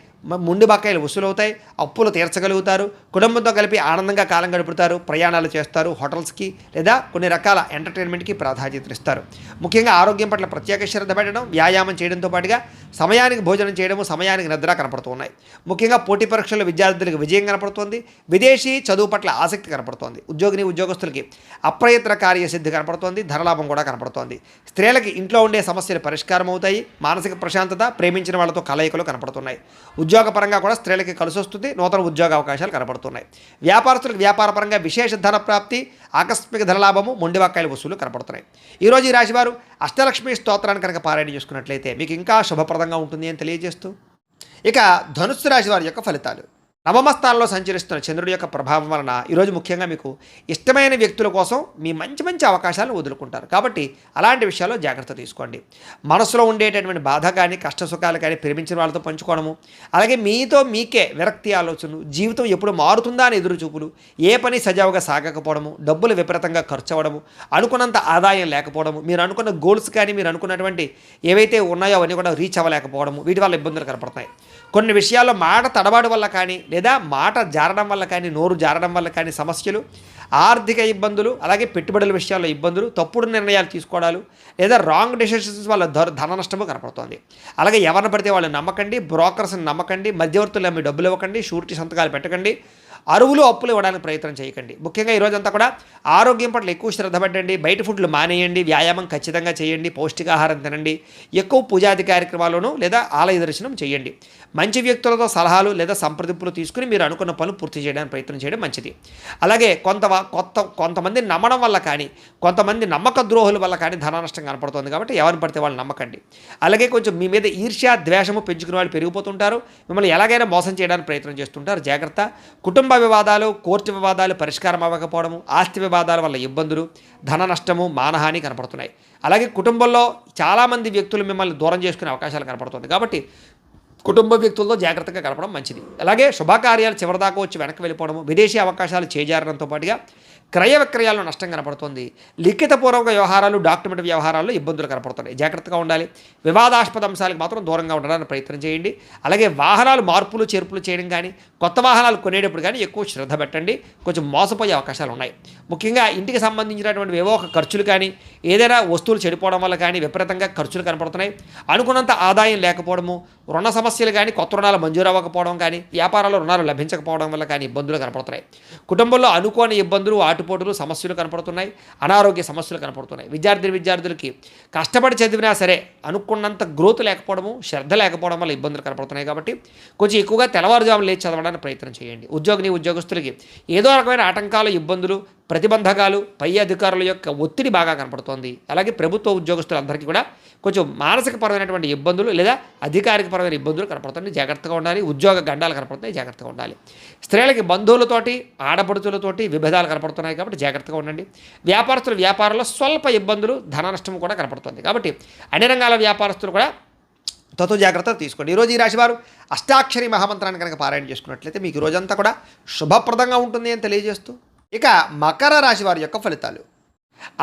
ముండి బకాయిలు వసూలవుతాయి. అప్పులు తీర్చగలుగుతారు. కుటుంబంతో కలిపి ఆనందంగా కాలం గడుపుతారు. ప్రయాణాలు చేస్తారు. హోటల్స్కి లేదా కొన్ని రకాల ఎంటర్టైన్మెంట్కి ప్రాధాన్యత ఇస్తారు. ముఖ్యంగా ఆరోగ్యం పట్ల ప్రత్యేక శ్రద్ధ పెట్టడం, వ్యాయామం చేయడంతో పాటుగా సమయానికి భోజనం చేయడము, సమయానికి నిద్ర కనపడుతూ ఉన్నాయి. ముఖ్యంగా పోటీ పరీక్షల్లో విద్యార్థులకు విజయం కనపడుతోంది. విదేశీ చదువు పట్ల ఆసక్తి కనపడుతోంది. ఉద్యోగస్తులకి అప్రయత్న కార్యసిద్ధి కనపడుతోంది. ధనలాభం కూడా కనపడుతోంది. స్త్రీలకి ఇంట్లో ఉండే సమస్యలు పరిష్కారం అవుతాయి. మానసిక ప్రశాంతత, ప్రేమించిన వాళ్ళతో కలయికలు కనపడుతున్నాయి. ఉద్యోగపరంగా కూడా స్త్రీలకి కలిసి వస్తుంది. నూతన ఉద్యోగ అవకాశాలు కనపడుతున్నాయి. వ్యాపారస్తులకు వ్యాపారపరంగా విశేష ధన ప్రాప్తి, ఆకస్మిక ధనలాభము, మొండివాకాయల వసూలు కనపడుతున్నాయి. ఈరోజు ఈ రాశివారు అష్టలక్ష్మి స్తోత్రాన్ని కనుక పారాయణ చేసుకున్నట్లయితే మీకు ఇంకా శుభప్రదంగా ఉంటుంది అని తెలియజేస్తూ, ఇక ధనుస్సు రాశి వారి యొక్క ఫలితాలు. నవమ స్థానంలో సంచరిస్తున్న చంద్రుడి యొక్క ప్రభావం వలన ఈరోజు ముఖ్యంగా మీకు ఇష్టమైన వ్యక్తుల కోసం మీ మంచి అవకాశాలను వదులుకుంటారు. కాబట్టి అలాంటి విషయాల్లో జాగ్రత్త తీసుకోండి. మనసులో ఉండేటటువంటి బాధ కానీ, కష్ట సుఖాలు కానీ ప్రేమించిన వాళ్ళతో పంచుకోవడము, అలాగే మీకే విరక్తి ఆలోచనలు, జీవితం ఎప్పుడు మారుతుందా అని ఎదురు చూపులు, ఏ పని సజావుగా సాగకపోవడము, డబ్బులు విపరీతంగా ఖర్చు అవ్వడము, అనుకున్నంత ఆదాయం లేకపోవడము, మీరు అనుకున్న గోల్స్ కానీ మీరు అనుకున్నటువంటి ఏవైతే ఉన్నాయో అవన్నీ కూడా రీచ్ అవ్వలేకపోవడము, వీటి వల్ల ఇబ్బందులు కనపడుతున్నాయి. కొన్ని విషయాల్లో మాట తడబాటు వల్ల కానీ, లేదా మాట జారడం వల్ల కానీ, నోరు జారడం వల్ల కానీ సమస్యలు, ఆర్థిక ఇబ్బందులు, అలాగే పెట్టుబడుల విషయాల్లో ఇబ్బందులు, తప్పుడు నిర్ణయాలు తీసుకోవడాలు, లేదా రాంగ్ డెసిషన్స్ వల్ల ధన నష్టము కనపడుతుంది. అలాగే ఎవరిని పడితే వాళ్ళు నమ్మకండి, బ్రోకర్స్ని నమ్మకండి, మధ్యవర్తులు నమ్మి డబ్బులు ఇవ్వకండి, షూరిటీ సంతకాలు పెట్టకండి, అరువులు అప్పులు ఇవ్వడానికి ప్రయత్నం చేయకండి. ముఖ్యంగా ఈరోజంతా కూడా ఆరోగ్యం పట్ల ఎక్కువ శ్రద్ధ పెట్టండి. బయట ఫుడ్లు మానేయండి. వ్యాయామం ఖచ్చితంగా చేయండి. పౌష్టికాహారం తినండి. ఎక్కువ పూజాది కార్యక్రమాలను లేదా ఆలయ దర్శనం చేయండి. మంచి వ్యక్తులతో సలహాలు లేదా సంప్రదింపులు తీసుకుని మీరు అనుకున్న పనులు పూర్తి చేయడానికి ప్రయత్నం చేయడం మంచిది. అలాగే కొంతమంది నమ్మడం వల్ల కానీ, కొంతమంది నమ్మక ద్రోహుల వల్ల కానీ ధన నష్టం కనపడుతుంది. కాబట్టి ఎవరిని పడితే వాళ్ళు నమ్మకండి. అలాగే కొంచెం మీ మీద ఈర్ష్య, ద్వేషము పెంచుకునే వాళ్ళు పెరిగిపోతుంటారు. మిమ్మల్ని ఎలాగైనా మోసం చేయడానికి ప్రయత్నం చేస్తుంటారు. జాగ్రత్త. కుటుంబ వివాదాలు, కోర్టు వివాదాలు పరిష్కారం అవ్వకపోవడము, ఆస్తి వివాదాల వల్ల ఇబ్బందులు, ధన నష్టము, మానహాని కనపడుతున్నాయి. అలాగే కుటుంబంలో చాలామంది వ్యక్తులు మిమ్మల్ని దూరం చేసుకునే అవకాశాలు కనపడుతుంది. కాబట్టి కుటుంబ వ్యక్తులతో జాగ్రత్తగా గడపడం మంచిది. అలాగే శుభకార్యాలు చివరిదాకా వచ్చి వెనక్కి వెళ్ళిపోవడము, విదేశీ అవకాశాలు చేజారడంతో పాటుగా క్రయ విక్రయాల్లో నష్టం కనపడుతుంది. లిఖితపూర్వక వ్యవహారాలు, డాక్యుమెంట్ వ్యవహారాల్లో ఇబ్బందులు కనపడుతున్నాయి. జాగ్రత్తగా ఉండాలి. వివాదాస్పద అంశాలకు మాత్రం దూరంగా ఉండడానికి ప్రయత్నం చేయండి. అలాగే వాహనాలు మార్పులు చేర్పులు చేయడం కానీ, కొత్త వాహనాలు కొనేటప్పుడు కానీ ఎక్కువ శ్రద్ధ పెట్టండి. కొంచెం మోసపోయే అవకాశాలు ఉన్నాయి. ముఖ్యంగా ఇంటికి సంబంధించినటువంటి ఏవో ఒక ఖర్చులు కానీ, ఏదైనా వస్తువులు చెడిపోవడం వల్ల కానీ విపరీతంగా ఖర్చులు కనపడుతున్నాయి. అనుకున్నంత ఆదాయం లేకపోవడము, రుణ సమస్యలు కానీ, కొత్త రుణాలు మంజూరు అవ్వకపోవడం కానీ, వ్యాపారాల్లో రుణాలు లభించకపోవడం వల్ల కానీ ఇబ్బందులు కనపడుతున్నాయి. కుటుంబంలో అనుకోని ఇబ్బందులు, ఆటుపోటులు, సమస్యలు కనపడుతున్నాయి. అనారోగ్య సమస్యలు కనపడుతున్నాయి. విద్యార్థులకి కష్టపడి చదివినా సరే అనుకున్నంత గ్రోత్ లేకపోవడము, శ్రద్ధ లేకపోవడం వల్ల ఇబ్బందులు కనపడుతున్నాయి. కాబట్టి కొంచెం ఎక్కువగా తెల్లవారుజామున లేచి చదవడానికి ప్రయత్నం చేయండి. ఉద్యోగస్తులకి ఏదో రకమైన ఆటంకాలు, ఇబ్బందులు, ప్రతిబంధకాలు, పై అధికారుల యొక్క ఒత్తిడి బాగా కనపడుతోంది. అలాగే ప్రభుత్వ ఉద్యోగస్తులందరికీ కూడా కొంచెం మానసికపరమైనటువంటి ఇబ్బందులు లేదా అధికారికపరమైన ఇబ్బందులు కనపడుతున్నాయి. జాగ్రత్తగా ఉండాలి. ఉద్యోగ గండాలు కనపడుతున్నాయి. జాగ్రత్తగా ఉండాలి. స్త్రీలకి బంధువులతోటి, ఆడపడుచులతోటి విభేదాలు కనపడుతున్నాయి. కాబట్టి జాగ్రత్తగా ఉండండి. వ్యాపారంలో స్వల్ప ఇబ్బందులు, ధన నష్టం కూడా కనపడుతుంది. కాబట్టి అన్ని రంగాల వ్యాపారస్తులు కూడా జాగ్రత్తలు తీసుకోండి. ఈరోజు ఈ రాశివారు అష్టాక్షరి మహామంత్రాన్ని కనుక పారాయణ చేసుకున్నట్లయితే మీకు రోజంతా కూడా శుభప్రదంగా ఉంటుంది అని తెలియజేస్తూ, ఇక మకర రాశి వారి యొక్క ఫలితాలు.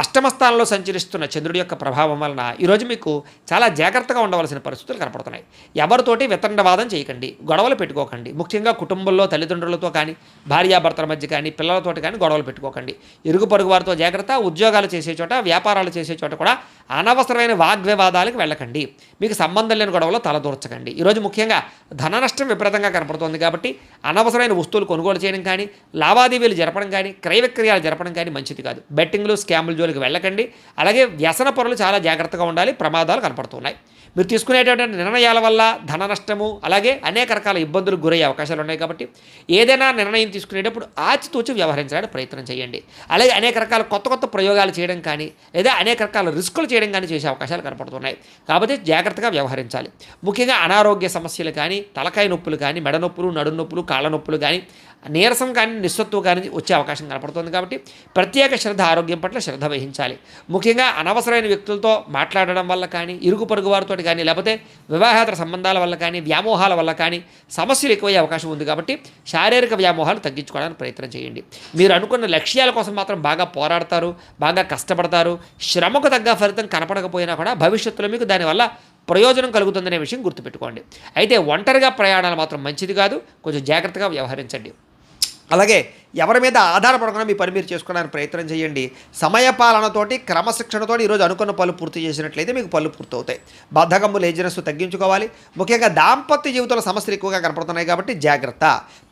అష్టమ స్థానంలో సంచరిస్తున్న చంద్రుడి యొక్క ప్రభావం వలన ఈరోజు మీకు చాలా జాగ్రత్తగా ఉండవలసిన పరిస్థితులు కనపడుతున్నాయి. ఎవరితోటి వితండవాదం చేయకండి, గొడవలు పెట్టుకోకండి. ముఖ్యంగా కుటుంబంలో తల్లిదండ్రులతో కానీ, భార్యాభర్తల మధ్య కానీ, పిల్లలతోటి కానీ గొడవలు పెట్టుకోకండి. ఇరుగు పొరుగు వారితో జాగ్రత్త. ఉద్యోగాలు చేసే చోట, వ్యాపారాలు చేసే చోట కూడా అనవసరమైన వాగ్వివాదాలకు వెళ్ళకండి. మీకు సంబంధం లేని గొడవలో తలదూర్చకండి. ఈరోజు ముఖ్యంగా ధన నష్టం విపరీతంగా కనపడుతోంది. కాబట్టి అనవసరమైన వస్తువులు కొనుగోలు చేయడం కానీ, లావాదేవీలు జరపడం కానీ, క్రయ విక్రయాలు జరపడం కానీ మంచిది కాదు. బెట్టింగ్లు, స్కామ్లు జోలికి వెళ్ళకండి. అలాగే వ్యసన పరులు చాలా జాగ్రత్తగా ఉండాలి. ప్రమాదాలు కనపడుతున్నాయి. మీరు తీసుకునేటువంటి నిర్ణయాల వల్ల ధన నష్టము, అలాగే అనేక రకాల ఇబ్బందులకు గురయ్యే అవకాశాలు ఉన్నాయి. కాబట్టి ఏదైనా నిర్ణయం తీసుకునేటప్పుడు ఆచితూచి వ్యవహరించడానికి ప్రయత్నం చేయండి. అలాగే అనేక రకాల కొత్త ప్రయోగాలు చేయడం కానీ, లేదా అనేక రకాల రిస్కులు చేయడం కానీ చేసే అవకాశాలు కనపడుతున్నాయి. కాబట్టి జాగ్రత్తగా వ్యవహరించాలి. ముఖ్యంగా అనారోగ్య సమస్యలు కానీ, తలకాయ నొప్పులు కానీ, మెడ నొప్పులు, నడుము నొప్పులు, కాళ్ళ నొప్పులు కానీ, నీరసం కానీ, నిస్సత్తువు కానీ వచ్చే అవకాశం కనపడుతుంది. కాబట్టి ప్రత్యేక శ్రద్ధ, ఆరోగ్యం పట్ల శ్రద్ధ వహించాలి. ముఖ్యంగా అనవసరమైన వ్యక్తులతో మాట్లాడడం వల్ల కానీ, ఇరుగు పొరుగు వారితో కానీ, లేకపోతే వివాహేతర సంబంధాల వల్ల కానీ, వ్యామోహాల వల్ల కానీ సమస్యలు ఎక్కువయ్యే అవకాశం ఉంది. కాబట్టి శారీరక వ్యామోహాలు తగ్గించుకోవడానికి ప్రయత్నం చేయండి. మీరు అనుకున్న లక్ష్యాల కోసం మాత్రం బాగా పోరాడతారు, బాగా కష్టపడతారు. శ్రమకు తగ్గ ఫలితం కనపడకపోయినా కూడా భవిష్యత్తులో మీకు దానివల్ల ప్రయోజనం కలుగుతుందనే విషయం గుర్తుపెట్టుకోండి. అయితే ఒంటరిగా ప్రయాణాలు మాత్రం మంచిది కాదు. కొంచెం జాగ్రత్తగా వ్యవహరించండి. అలాగే ఎవరి మీద ఆధారపడకుండా మీ పని మీరు చేసుకోవడానికి ప్రయత్నం చేయండి. సమయపాలనతోటి, క్రమశిక్షణతోటి ఈరోజు అనుకున్న పనులు పూర్తి చేసినట్లయితే మీకు పనులు పూర్తవుతాయి. బద్ధకము, లేజినెస్ తగ్గించుకోవాలి. ముఖ్యంగా దాంపత్య జీవితంలో సమస్యలు ఎక్కువగా కనపడుతున్నాయి. కాబట్టి జాగ్రత్త.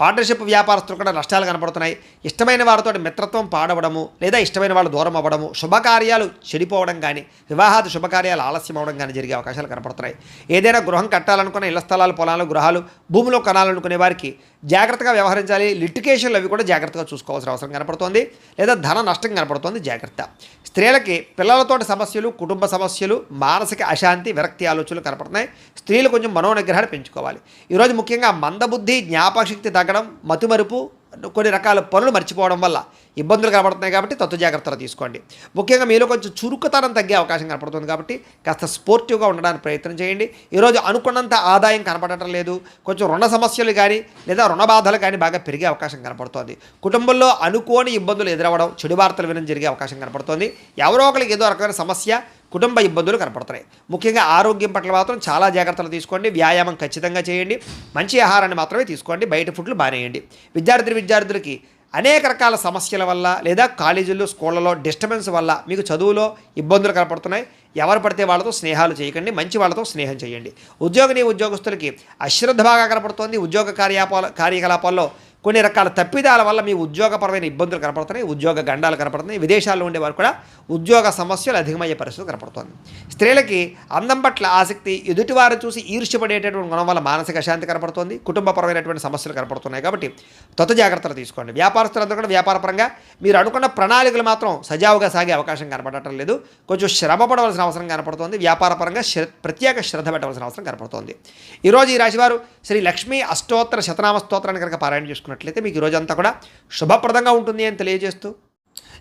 పార్ట్నర్షిప్ వ్యాపారస్తులు కూడా నష్టాలు కనపడుతున్నాయి. ఇష్టమైన వారితో మిత్రత్వం పాడవడము, లేదా ఇష్టమైన వాళ్ళు దూరం అవ్వడము, శుభకార్యాలు చెడిపోవడం కానీ, వివాహాది శుభకార్యాలు ఆలస్యం అవ్వడం కానీ జరిగే అవకాశాలు కనపడుతున్నాయి. ఏదైనా గృహం కట్టాలనుకున్న, ఇళ్ల స్థలాలు, పొలాలు, గృహాలు, భూమిలో కొనాలనుకునే వారికి జాగ్రత్తగా వ్యవహరించాలి. లిటికేషన్లు అవి కూడా జాగ్రత్తగా చూసుకోవాల్సిన అవసరం కనపడుతోంది. లేదా ధన నష్టం కనపడుతోంది. జాగ్రత్త. స్త్రీలకి పిల్లలతోటి సమస్యలు, కుటుంబ సమస్యలు, మానసిక అశాంతి, విరక్తి ఆలోచనలు కనపడుతున్నాయి. స్త్రీలు కొంచెం మనోనిగ్రహాన్ని పెంచుకోవాలి. ఈరోజు ముఖ్యంగా మందబుద్ధి, జ్ఞాపకశక్తి తగ్గడం, మతిమరుపు, కొన్ని రకాల పనులు మర్చిపోవడం వల్ల ఇబ్బందులు కనపడుతున్నాయి. కాబట్టి జాగ్రత్తలు తీసుకోండి. ముఖ్యంగా మీలో కొంచెం చురుకుతనం తగ్గే అవకాశం కనపడుతుంది. కాబట్టి కాస్త స్పోర్టివ్గా ఉండడానికి ప్రయత్నం చేయండి. ఈరోజు అనుకున్నంత ఆదాయం కనపడటం లేదు. కొంచెం రుణ సమస్యలు కానీ, లేదా రుణ బాధలు కానీ బాగా పెరిగే అవకాశం కనపడుతోంది. కుటుంబంలో అనుకోని ఇబ్బందులు ఎదురవ్వడం, చెడు వార్తలు వినడం జరిగే అవకాశం కనపడుతోంది. ఎవరో ఒకరికి ఏదో రకమైన సమస్య, కుటుంబ ఇబ్బందులు కనపడుతున్నాయి. ముఖ్యంగా ఆరోగ్యం పట్ల మాత్రం చాలా జాగ్రత్తలు తీసుకోండి. వ్యాయామం ఖచ్చితంగా చేయండి. మంచి ఆహారాన్ని మాత్రమే తీసుకోండి. బయట ఫుడ్లు బానేయండి. విద్యార్థులకి అనేక రకాల సమస్యల వల్ల, లేదా కాలేజీల్లో, స్కూళ్ళలో డిస్టర్బెన్స్ వల్ల మీకు చదువులో ఇబ్బందులు కనపడుతున్నాయి. ఎవరు పడితే వాళ్ళతో స్నేహాలు చేయకండి. మంచి వాళ్ళతో స్నేహం చేయండి. ఉద్యోగస్తులకి అశ్రద్ధ బాగా కనపడుతోంది. ఉద్యోగ కార్యకలాపాల్లో కొన్ని రకాల తప్పిదాల వల్ల మీ ఉద్యోగపరమైన ఇబ్బందులు కనపడుతున్నాయి. ఉద్యోగ గండాలు కనపడుతున్నాయి. విదేశాల్లో ఉండేవారు కూడా ఉద్యోగ సమస్యలు అధికమయ్యే పరిస్థితి కనపడుతుంది. స్త్రీలకి అందం పట్ల ఆసక్తి, ఎదుటివారు చూసి ఈర్ష్యపడేటటువంటి గుణం వల్ల మానసిక అశాంతి కనపడుతుంది. కుటుంబపరమైనటువంటి సమస్యలు కనపడుతున్నాయి. కాబట్టి జాగ్రత్తలు తీసుకోండి. వ్యాపారస్తులందరూ కూడా వ్యాపారపరంగా మీరు అనుకున్న ప్రణాళికలు మాత్రం సజావుగా సాగే అవకాశం కనపడటం లేదు. కొంచెం శ్రమ పడవలసిన అవసరం కనపడుతుంది. వ్యాపారపరంగా ప్రత్యేక శ్రద్ధ పెట్టవలసిన అవసరం కనపడుతుంది. ఈరోజు ఈ రాశివారు శ్రీ లక్ష్మీ అష్టోత్తర శతనామ స్తోత్రాన్ని కనుక పారాయణ చేసుకున్నట్లయితే మీకు ఈరోజంతా కూడా శుభప్రదంగా ఉంటుంది అని తెలియజేస్తూ,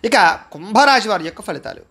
ఇక కుంభరాశి వారి యొక్క ఫలితాలు.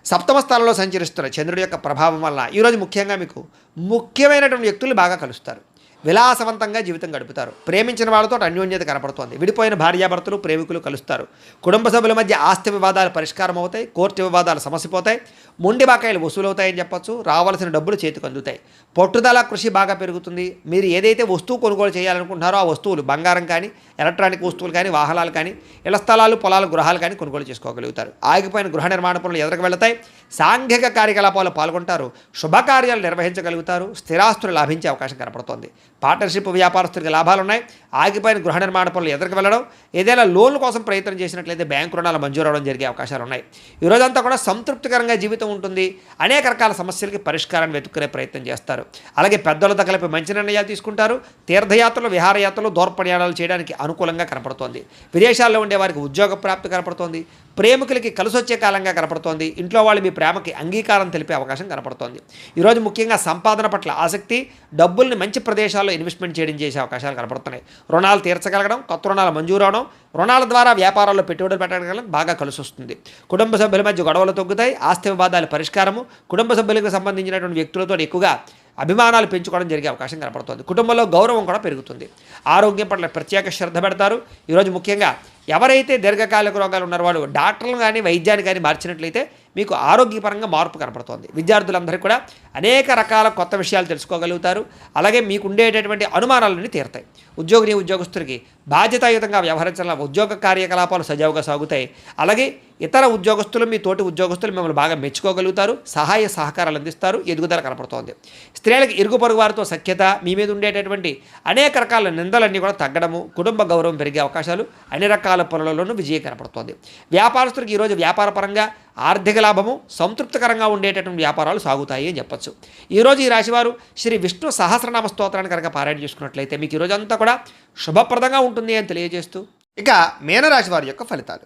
సప్తమ స్థానంలో సంచరిస్తున్న చంద్రుడి యొక్క ప్రభావం వల్ల ఈరోజు ముఖ్యంగా మీకు ముఖ్యమైనటువంటి వ్యక్తులు బాగా కలుస్తారు. విలాసవంతంగా జీవితం గడుపుతారు. ప్రేమించిన వాళ్ళతో అన్యోన్యత కనపడుతోంది. విడిపోయిన భార్యాభర్తలు ప్రేమికులు కలుస్తారు. కుటుంబ సభ్యుల మధ్య ఆస్తి వివాదాలు పరిష్కారం అవుతాయి. కోర్టు వివాదాలు సమసిపోతాయి. మొండి బాకాయలు వసూలవుతాయని చెప్పొచ్చు. రావాల్సిన డబ్బులు చేతికి అందుతాయి. పట్టుదల కృషి బాగా పెరుగుతుంది. మీరు ఏదైతే వస్తువు కొనుగోలు చేయాలనుకుంటున్నారో ఆ వస్తువులు బంగారం కానీ, ఎలక్ట్రానిక్ వస్తువులు కానీ, వాహనాలు కానీ, ఇళ్ల స్థలాలు, పొలాలు, గృహాలు కానీ కొనుగోలు చేసుకోగలుగుతారు. ఆగిపోయిన గృహ నిర్మాణ పనులు ఎదురుకు వెళతాయి. సాంఘిక కార్యకలాపాలు పాల్గొంటారు. శుభకార్యాలు నిర్వహించగలుగుతారు. స్థిరాస్తులు లాభించే అవకాశం కనపడుతోంది. పార్ట్నర్షిప్ వ్యాపారస్తుడికి లాభాలు ఉన్నాయి. ఆగిపోయిన గృహ నిర్మాణ పనులు ఎదురుకు వెళ్ళడం, ఏదైనా లోన్ల కోసం ప్రయత్నం చేసినట్లయితే బ్యాంకు రుణాలు మంజూరు అవడం జరిగే అవకాశాలు ఉన్నాయి. ఈ రోజంతా కూడా సంతృప్తికరంగా జీవితం ఉంటుంది. అనేక రకాల సమస్యలకి పరిష్కారాన్ని వెతుక్కునే ప్రయత్నం చేస్తారు. అలాగే పెద్దలతో కలిపి మంచి నిర్ణయాలు తీసుకుంటారు. తీర్థయాత్రలు, విహారయాత్రలు, దూర ప్రయాణాలు చేయడానికి అనుకూలంగా కనపడుతోంది. విదేశాల్లో ఉండే వారికి ఉద్యోగ ప్రాప్తి కనపడుతోంది. ప్రేమికులకి కలిసొచ్చే కాలంగా కనపడుతోంది. ఇంట్లో వాళ్ళు మీ ప్రేమకి అంగీకారం తెలిపే అవకాశం కనపడుతోంది. ఈరోజు ముఖ్యంగా సంపాదన పట్ల ఆసక్తి, డబ్బుల్ని మంచి ప్రదేశాల్లో ఇన్వెస్ట్మెంట్ చేయడం చేసే అవకాశాలు కనపడుతున్నాయి. రుణాలు తీర్చగలగడం, కొత్త రుణాలు మంజూరు అవడం, రుణాల ద్వారా వ్యాపారాల్లో పెట్టుబడులు పెట్టడం బాగా కలిసి వస్తుంది. కుటుంబ సభ్యుల మధ్య గొడవలు తగ్గుతాయి. ఆస్తి వివాదాల పరిష్కారము, కుటుంబ సభ్యులకు సంబంధించినటువంటి వ్యక్తులతో ఎక్కువగా అభిమానాలు పెంచుకోవడం జరిగే అవకాశం కనపడుతుంది. కుటుంబంలో గౌరవం కూడా పెరుగుతుంది. ఆరోగ్యం పట్ల ప్రత్యేక శ్రద్ధ పెడతారు. ఈరోజు ముఖ్యంగా ఎవరైతే దీర్ఘకాలిక రోగాలు ఉన్నారో వాళ్ళు డాక్టర్లు కానీ వైద్యాన్ని కానీ మార్చినట్లయితే మీకు ఆరోగ్యపరంగా మార్పు కనపడుతోంది. విద్యార్థులందరికీ కూడా అనేక రకాల కొత్త విషయాలు తెలుసుకోగలుగుతారు. అలాగే మీకు ఉండేటటువంటి అనుమానాలన్నీ తీరుతాయి. ఉద్యోగస్తులకి బాధ్యతాయుతంగా వ్యవహరించాల ఉద్యోగ కార్యకలాపాలు సజావుగా సాగుతాయి. అలాగే ఇతర ఉద్యోగస్తులు, మీ తోటి ఉద్యోగస్తులు మిమ్మల్ని బాగా మెచ్చుకోగలుగుతారు. సహాయ సహకారాలు అందిస్తారు. ఎదుగుదల కనపడుతోంది. స్త్రీలకు ఇరుగు పొరుగు వారితో సఖ్యత, మీ మీద ఉండేటటువంటి అనేక రకాల నిందలన్నీ కూడా తగ్గడము, కుటుంబ గౌరవం పెరిగే అవకాశాలు, అన్ని రకాల పనులలోనూ విజయం కనపడుతోంది. వ్యాపారస్తులకు ఈరోజు వ్యాపారపరంగా ఆర్థిక లాభము, సంతృప్తికరంగా ఉండేటటువంటి వ్యాపారాలు సాగుతాయి అని చెప్పచ్చు. ఈరోజు ఈ రాశివారు శ్రీ విష్ణు సహస్రనామ స్తోత్రాన్ని కనుక పారాయణ చేసుకున్నట్లయితే మీకు ఈరోజు అంతా కూడా శుభప్రదంగా ఉంటుంది అని తెలియజేస్తూ, ఇక మీనరాశి వారి యొక్క ఫలితాలు.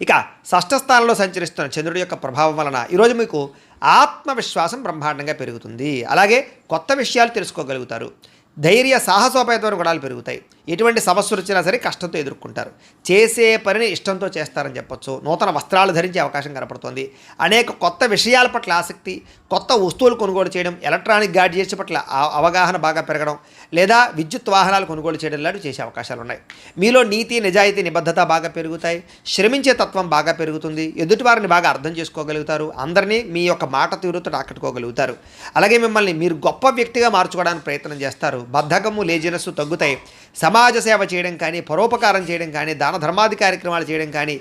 ఇక షష్ఠ స్థానంలో సంచరిస్తున్న చంద్రుడి యొక్క ప్రభావం వలన ఈరోజు మీకు ఆత్మవిశ్వాసం బ్రహ్మాండంగా పెరుగుతుంది. అలాగే కొత్త విషయాలు తెలుసుకోగలుగుతారు. ధైర్య సాహసోపేతమైన గుణాలు పెరుగుతాయి. ఎటువంటి సమస్యలు వచ్చినా సరే కష్టంతో ఎదుర్కొంటారు. చేసే పనిని ఇష్టంతో చేస్తారని చెప్పొచ్చు. నూతన వస్త్రాలు ధరించే అవకాశం కనపడుతుంది. అనేక కొత్త విషయాల పట్ల ఆసక్తి, కొత్త వస్తువులు కొనుగోలు చేయడం, ఎలక్ట్రానిక్ గాడ్జెట్స్ పట్ల అవగాహన బాగా పెరగడం, లేదా విద్యుత్ వాహనాలు కొనుగోలు చేయడం లాంటివి చేసే అవకాశాలు ఉన్నాయి. మీలో నీతి, నిజాయితీ, నిబద్ధత బాగా పెరుగుతాయి. శ్రమించే తత్వం బాగా పెరుగుతుంది. ఎదుటివారిని బాగా అర్థం చేసుకోగలుగుతారు. అందరినీ మీ యొక్క మాట తీరుతో ఆకట్టుకోగలుగుతారు. అలాగే మిమ్మల్ని మీరు గొప్ప వ్యక్తిగా మార్చుకోవడానికి ప్రయత్నం చేస్తారు. బద్ధకము, లేజినెస్ తగ్గుతాయి. సమాజ సేవ చేయడం కానీ, పరోపకారం చేయడం కానీ, దాన ధర్మాది కార్యక్రమాలు చేయడం కానీ,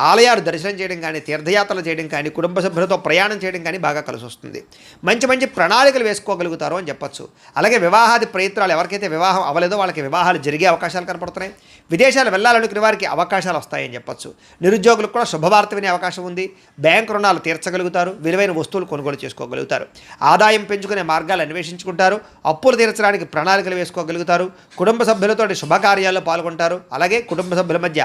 ఆలయాలు దర్శనం చేయడం కానీ, తీర్థయాత్రలు చేయడం కానీ, కుటుంబ సభ్యులతో ప్రయాణం చేయడం కానీ బాగా కలిసి వస్తుంది. మంచి మంచి ప్రణాళికలు వేసుకోగలుగుతారు అని చెప్పచ్చు. అలాగే వివాహాది ప్రయత్నాలు, ఎవరికైతే వివాహం అవ్వలేదో వాళ్ళకి వివాహాలు జరిగే అవకాశాలు కనపడుతున్నాయి. విదేశాలు వెళ్ళాలనుకునే వారికి అవకాశాలు వస్తాయని చెప్పచ్చు. నిరుద్యోగులకు కూడా శుభవార్త వినే అవకాశం ఉంది. బ్యాంకు రుణాలు తీర్చగలుగుతారు. విలువైన వస్తువులు కొనుగోలు చేసుకోగలుగుతారు. ఆదాయం పెంచుకునే మార్గాలు అన్వేషించుకుంటారు. అప్పులు తీర్చడానికి ప్రణాళికలు వేసుకోగలుగుతారు. కుటుంబ సభ్యులతో శుభకార్యాల్లో పాల్గొంటారు. అలాగే కుటుంబ సభ్యుల మధ్య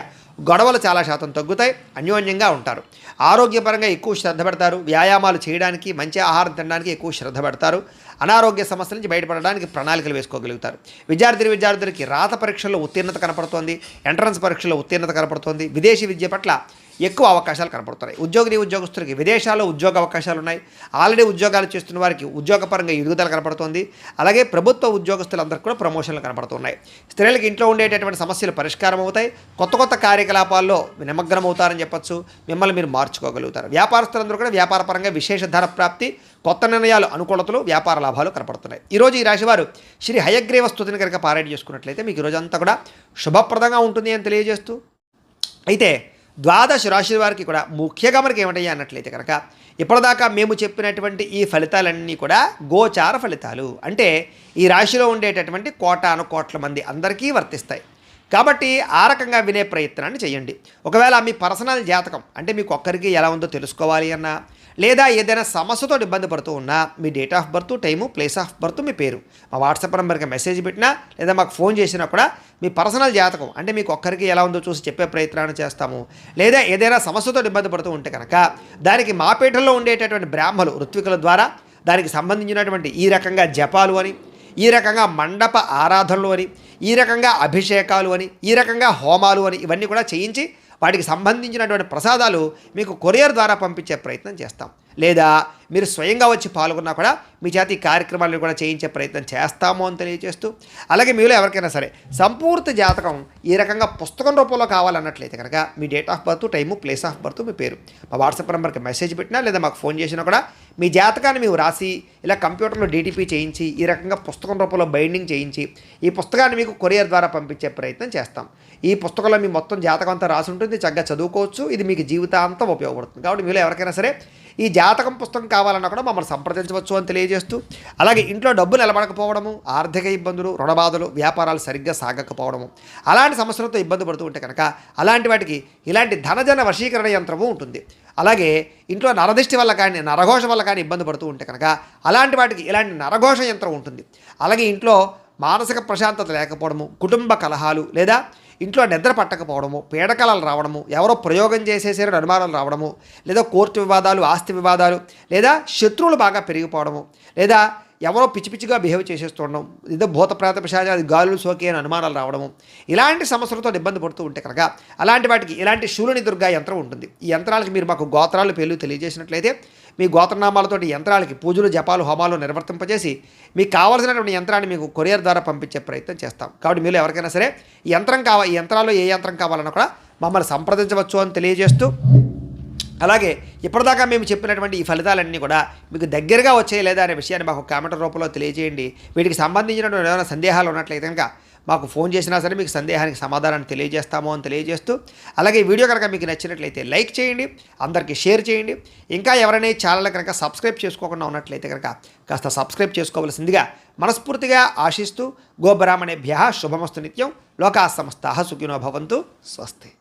గొడవలు చాలా శాతం తగ్గుతాయి. అన్యోన్యంగా ఉంటారు. ఆరోగ్యపరంగా ఎక్కువ శ్రద్ధ పెడతారు. వ్యాయామాలు చేయడానికి, మంచి ఆహారం తినడానికి ఎక్కువ శ్రద్ధ పెడతారు. అనారోగ్య సమస్యల నుంచి బయటపడడానికి ప్రణాళికలు వేసుకోగలుగుతారు. విద్యార్థులకి రాత పరీక్షల్లో ఉత్తీర్ణత కనపడుతోంది. ఎంట్రన్స్ పరీక్షల్లో ఉత్తీర్ణత కనపడుతోంది. విదేశీ విద్య పట్ల ఎక్కువ అవకాశాలు కనపడుతున్నాయి. ఉద్యోగస్తులకి విదేశాల్లో ఉద్యోగ అవకాశాలు ఉన్నాయి. ఆల్రెడీ ఉద్యోగాలు చేస్తున్న వారికి ఉద్యోగపరంగా ఎదుగుదల కనపడుతోంది. అలాగే ప్రభుత్వ ఉద్యోగస్తులందరికీ కూడా ప్రమోషన్లు కనపడుతున్నాయి. స్త్రీలకు ఇంట్లో ఉండేటటువంటి సమస్యలు పరిష్కారం అవుతాయి. కొత్త కార్యకలాపాల్లో నిమగ్నం అవుతారని చెప్పచ్చు. మిమ్మల్ని మీరు మార్చుకోగలుగుతారు. వ్యాపారస్తులందరూ కూడా వ్యాపారపరంగా విశేష ధన ప్రాప్తి, కొత్త నిర్ణయాలు, అనుకూలతలు, వ్యాపార లాభాలు కనపడుతున్నాయి. ఈరోజు ఈ రాశివారు శ్రీ హయగ్రీవ స్తుతిని కనుక పారాయణ చేసుకున్నట్లయితే మీకు ఈరోజు అంతా కూడా శుభప్రదంగా ఉంటుంది అని తెలియజేస్తూ, అయితే ద్వాదశ రాశి వారికి కూడా ముఖ్యంగా మనకి ఏమిటయ్యా అన్నట్లయితే కనుక ఇప్పటిదాకా మేము చెప్పినటువంటి ఈ ఫలితాలన్నీ కూడా గోచార ఫలితాలు. అంటే ఈ రాశిలో ఉండేటటువంటి కోటాను కోట్ల మంది అందరికీ వర్తిస్తాయి. కాబట్టి ఆ రకంగా వినే ప్రయత్నాన్ని చేయండి. ఒకవేళ మీ పర్సనల్ జాతకం అంటే మీకు ఒక్కరికి ఎలా ఉందో తెలుసుకోవాలి అన్నా, లేదా ఏదైనా సమస్యతో ఇబ్బంది పడుతూ ఉన్నా మీ date of birth, time, place of birth, మీ పేరు మా వాట్సాప్ నెంబర్కి మెసేజ్ పెట్టినా లేదా మాకు ఫోన్ చేసినా కూడా మీ పర్సనల్ జాతకం అంటే మీకు ఒక్కరికి ఎలా ఉందో చూసి చెప్పే ప్రయత్నాన్ని చేస్తాము. లేదా ఏదైనా సమస్యతో ఇబ్బంది పడుతూ ఉంటే కనుక దానికి మా పీఠంలో ఉండేటటువంటి బ్రాహ్మలు, ఋత్వికుల ద్వారా దానికి సంబంధించినటువంటి ఈ రకంగా జపాలు అని, ఈ రకంగా మండప ఆరాధనలు అని, ఈ రకంగా అభిషేకాలు అని, ఈ రకంగా హోమాలు అని ఇవన్నీ కూడా చేయించి వాటికి సంబంధించినటువంటి ప్రసాదాలు మీకు కొరియర్ ద్వారా పంపించే ప్రయత్నం చేస్తాం. లేదా మీరు స్వయంగా వచ్చి పాల్గొన్నా కూడా మీ చేత ఈ కార్యక్రమాలను కూడా చేయించే ప్రయత్నం చేస్తాము అని తెలియజేస్తూ, అలాగే మీలో ఎవరికైనా సరే సంపూర్తి జాతకం ఈ రకంగా పుస్తకం రూపంలో కావాలన్నట్లయితే కనుక మీ date of birth, time, place of birth, మీ పేరు మా వాట్సాప్ నెంబర్కి మెసేజ్ పెట్టినా లేదా మాకు ఫోన్ చేసినా కూడా మీ జాతకాన్ని మేము రాసి ఇలా కంప్యూటర్లో డీటీపీ చేయించి ఈ రకంగా పుస్తకం రూపంలో బైండింగ్ చేయించి ఈ పుస్తకాన్ని మీకు కొరియర్ ద్వారా పంపించే ప్రయత్నం చేస్తాం. ఈ పుస్తకంలో మీ మొత్తం జాతకం అంతా రాసి ఉంటుంది, చక్కగా చదువుకోవచ్చు. ఇది మీకు జీవితాంతం ఉపయోగపడుతుంది. కాబట్టి మీలో ఎవరికైనా సరే ఈ జాతకం పుస్తకం కావాలన్నా కూడా మమ్మల్ని సంప్రదించవచ్చు అని తెలియజేస్తూ, అలాగే ఇంట్లో డబ్బు నిలబడకపోవడము, ఆర్థిక ఇబ్బందులు, రుణబాధలు, వ్యాపారాలు సరిగ్గా సాగకపోవడము, అలాంటి సమస్యలతో ఇబ్బంది పడుతూ ఉంటే కనుక అలాంటి వాటికి ఇలాంటి ధనజన వశీకరణ యంత్రము ఉంటుంది. అలాగే ఇంట్లో నరదిష్టి వల్ల కానీ, నరఘోష వల్ల కానీ ఇబ్బంది పడుతూ ఉంటే కనుక అలాంటి వాటికి ఇలాంటి నరఘోష యంత్రం ఉంటుంది. అలాగే ఇంట్లో మానసిక ప్రశాంతత లేకపోవడము, కుటుంబ కలహాలు, లేదా ఇంట్లో నిద్ర పట్టకపోవడము, పీడకలలు రావడము, ఎవరో ప్రయోగం చేసేసారని అనుమానాలు రావడము, లేదా కోర్టు వివాదాలు, ఆస్తి వివాదాలు, లేదా శత్రువులు బాగా పెరిగిపోవడము, లేదా ఎవరో పిచ్చి పిచ్చిగా బిహేవ్ చేసేస్తుండడం, ఏదో భూత ప్రేత పిశాచాది గాలులు సోకి అని అనుమానాలు రావడము, ఇలాంటి సమస్యలతో ఇబ్బంది పడుతూ ఉంటే కనుక అలాంటి వాటికి ఇలాంటి శూలిని దుర్గా యంత్రం ఉంటుంది. ఈ యంత్రాలకి మీరు మాకు గోత్రాలు పేర్లు తెలియజేసినట్లయితే మీ గోత్రనామాలతోటి యంత్రాలకి పూజలు, జపాలు, హోమాలు నిర్వర్తింపజేసి మీకు కావాల్సినటువంటి యంత్రాన్ని మీకు కొరియర్ ద్వారా పంపించే ప్రయత్నం చేస్తాం. కాబట్టి మీరు ఎవరికైనా సరే ఈ యంత్రాల్లో ఏ యంత్రం కావాలన్నా కూడా మమ్మల్ని సంప్రదించవచ్చు అని తెలియజేస్తూ, అలాగే ఇప్పటిదాకా మేము చెప్పినటువంటి ఈ ఫలితాలన్నీ కూడా మీకు దగ్గరగా వచ్చాయి లేదా అనే విషయాన్ని మాకు కామెంట్ రూపంలో తెలియజేయండి. వీటికి సంబంధించినటువంటి ఏమైనా సందేహాలు ఉన్నట్లయితే కనుక మాకు ఫోన్ చేసినా సరే మీకు సందేహానికి సమాధానాన్ని తెలియజేస్తాము అని తెలియజేస్తూ, అలాగే ఈ వీడియో కనుక మీకు నచ్చినట్లయితే లైక్ చేయండి, అందరికీ షేర్ చేయండి. ఇంకా ఎవరైనా ఛానల్ కనుక సబ్స్క్రైబ్ చేసుకోకుండా ఉన్నట్లయితే కనుక కాస్త సబ్స్క్రైబ్ చేసుకోవాల్సిందిగా మనస్ఫూర్తిగా ఆశిస్తూ, గోబ్రాహ్మణేభ్యః శుభమస్తు నిత్యం. లోకాః సమస్తాః సుఖినో భవంతు. స్వస్తి.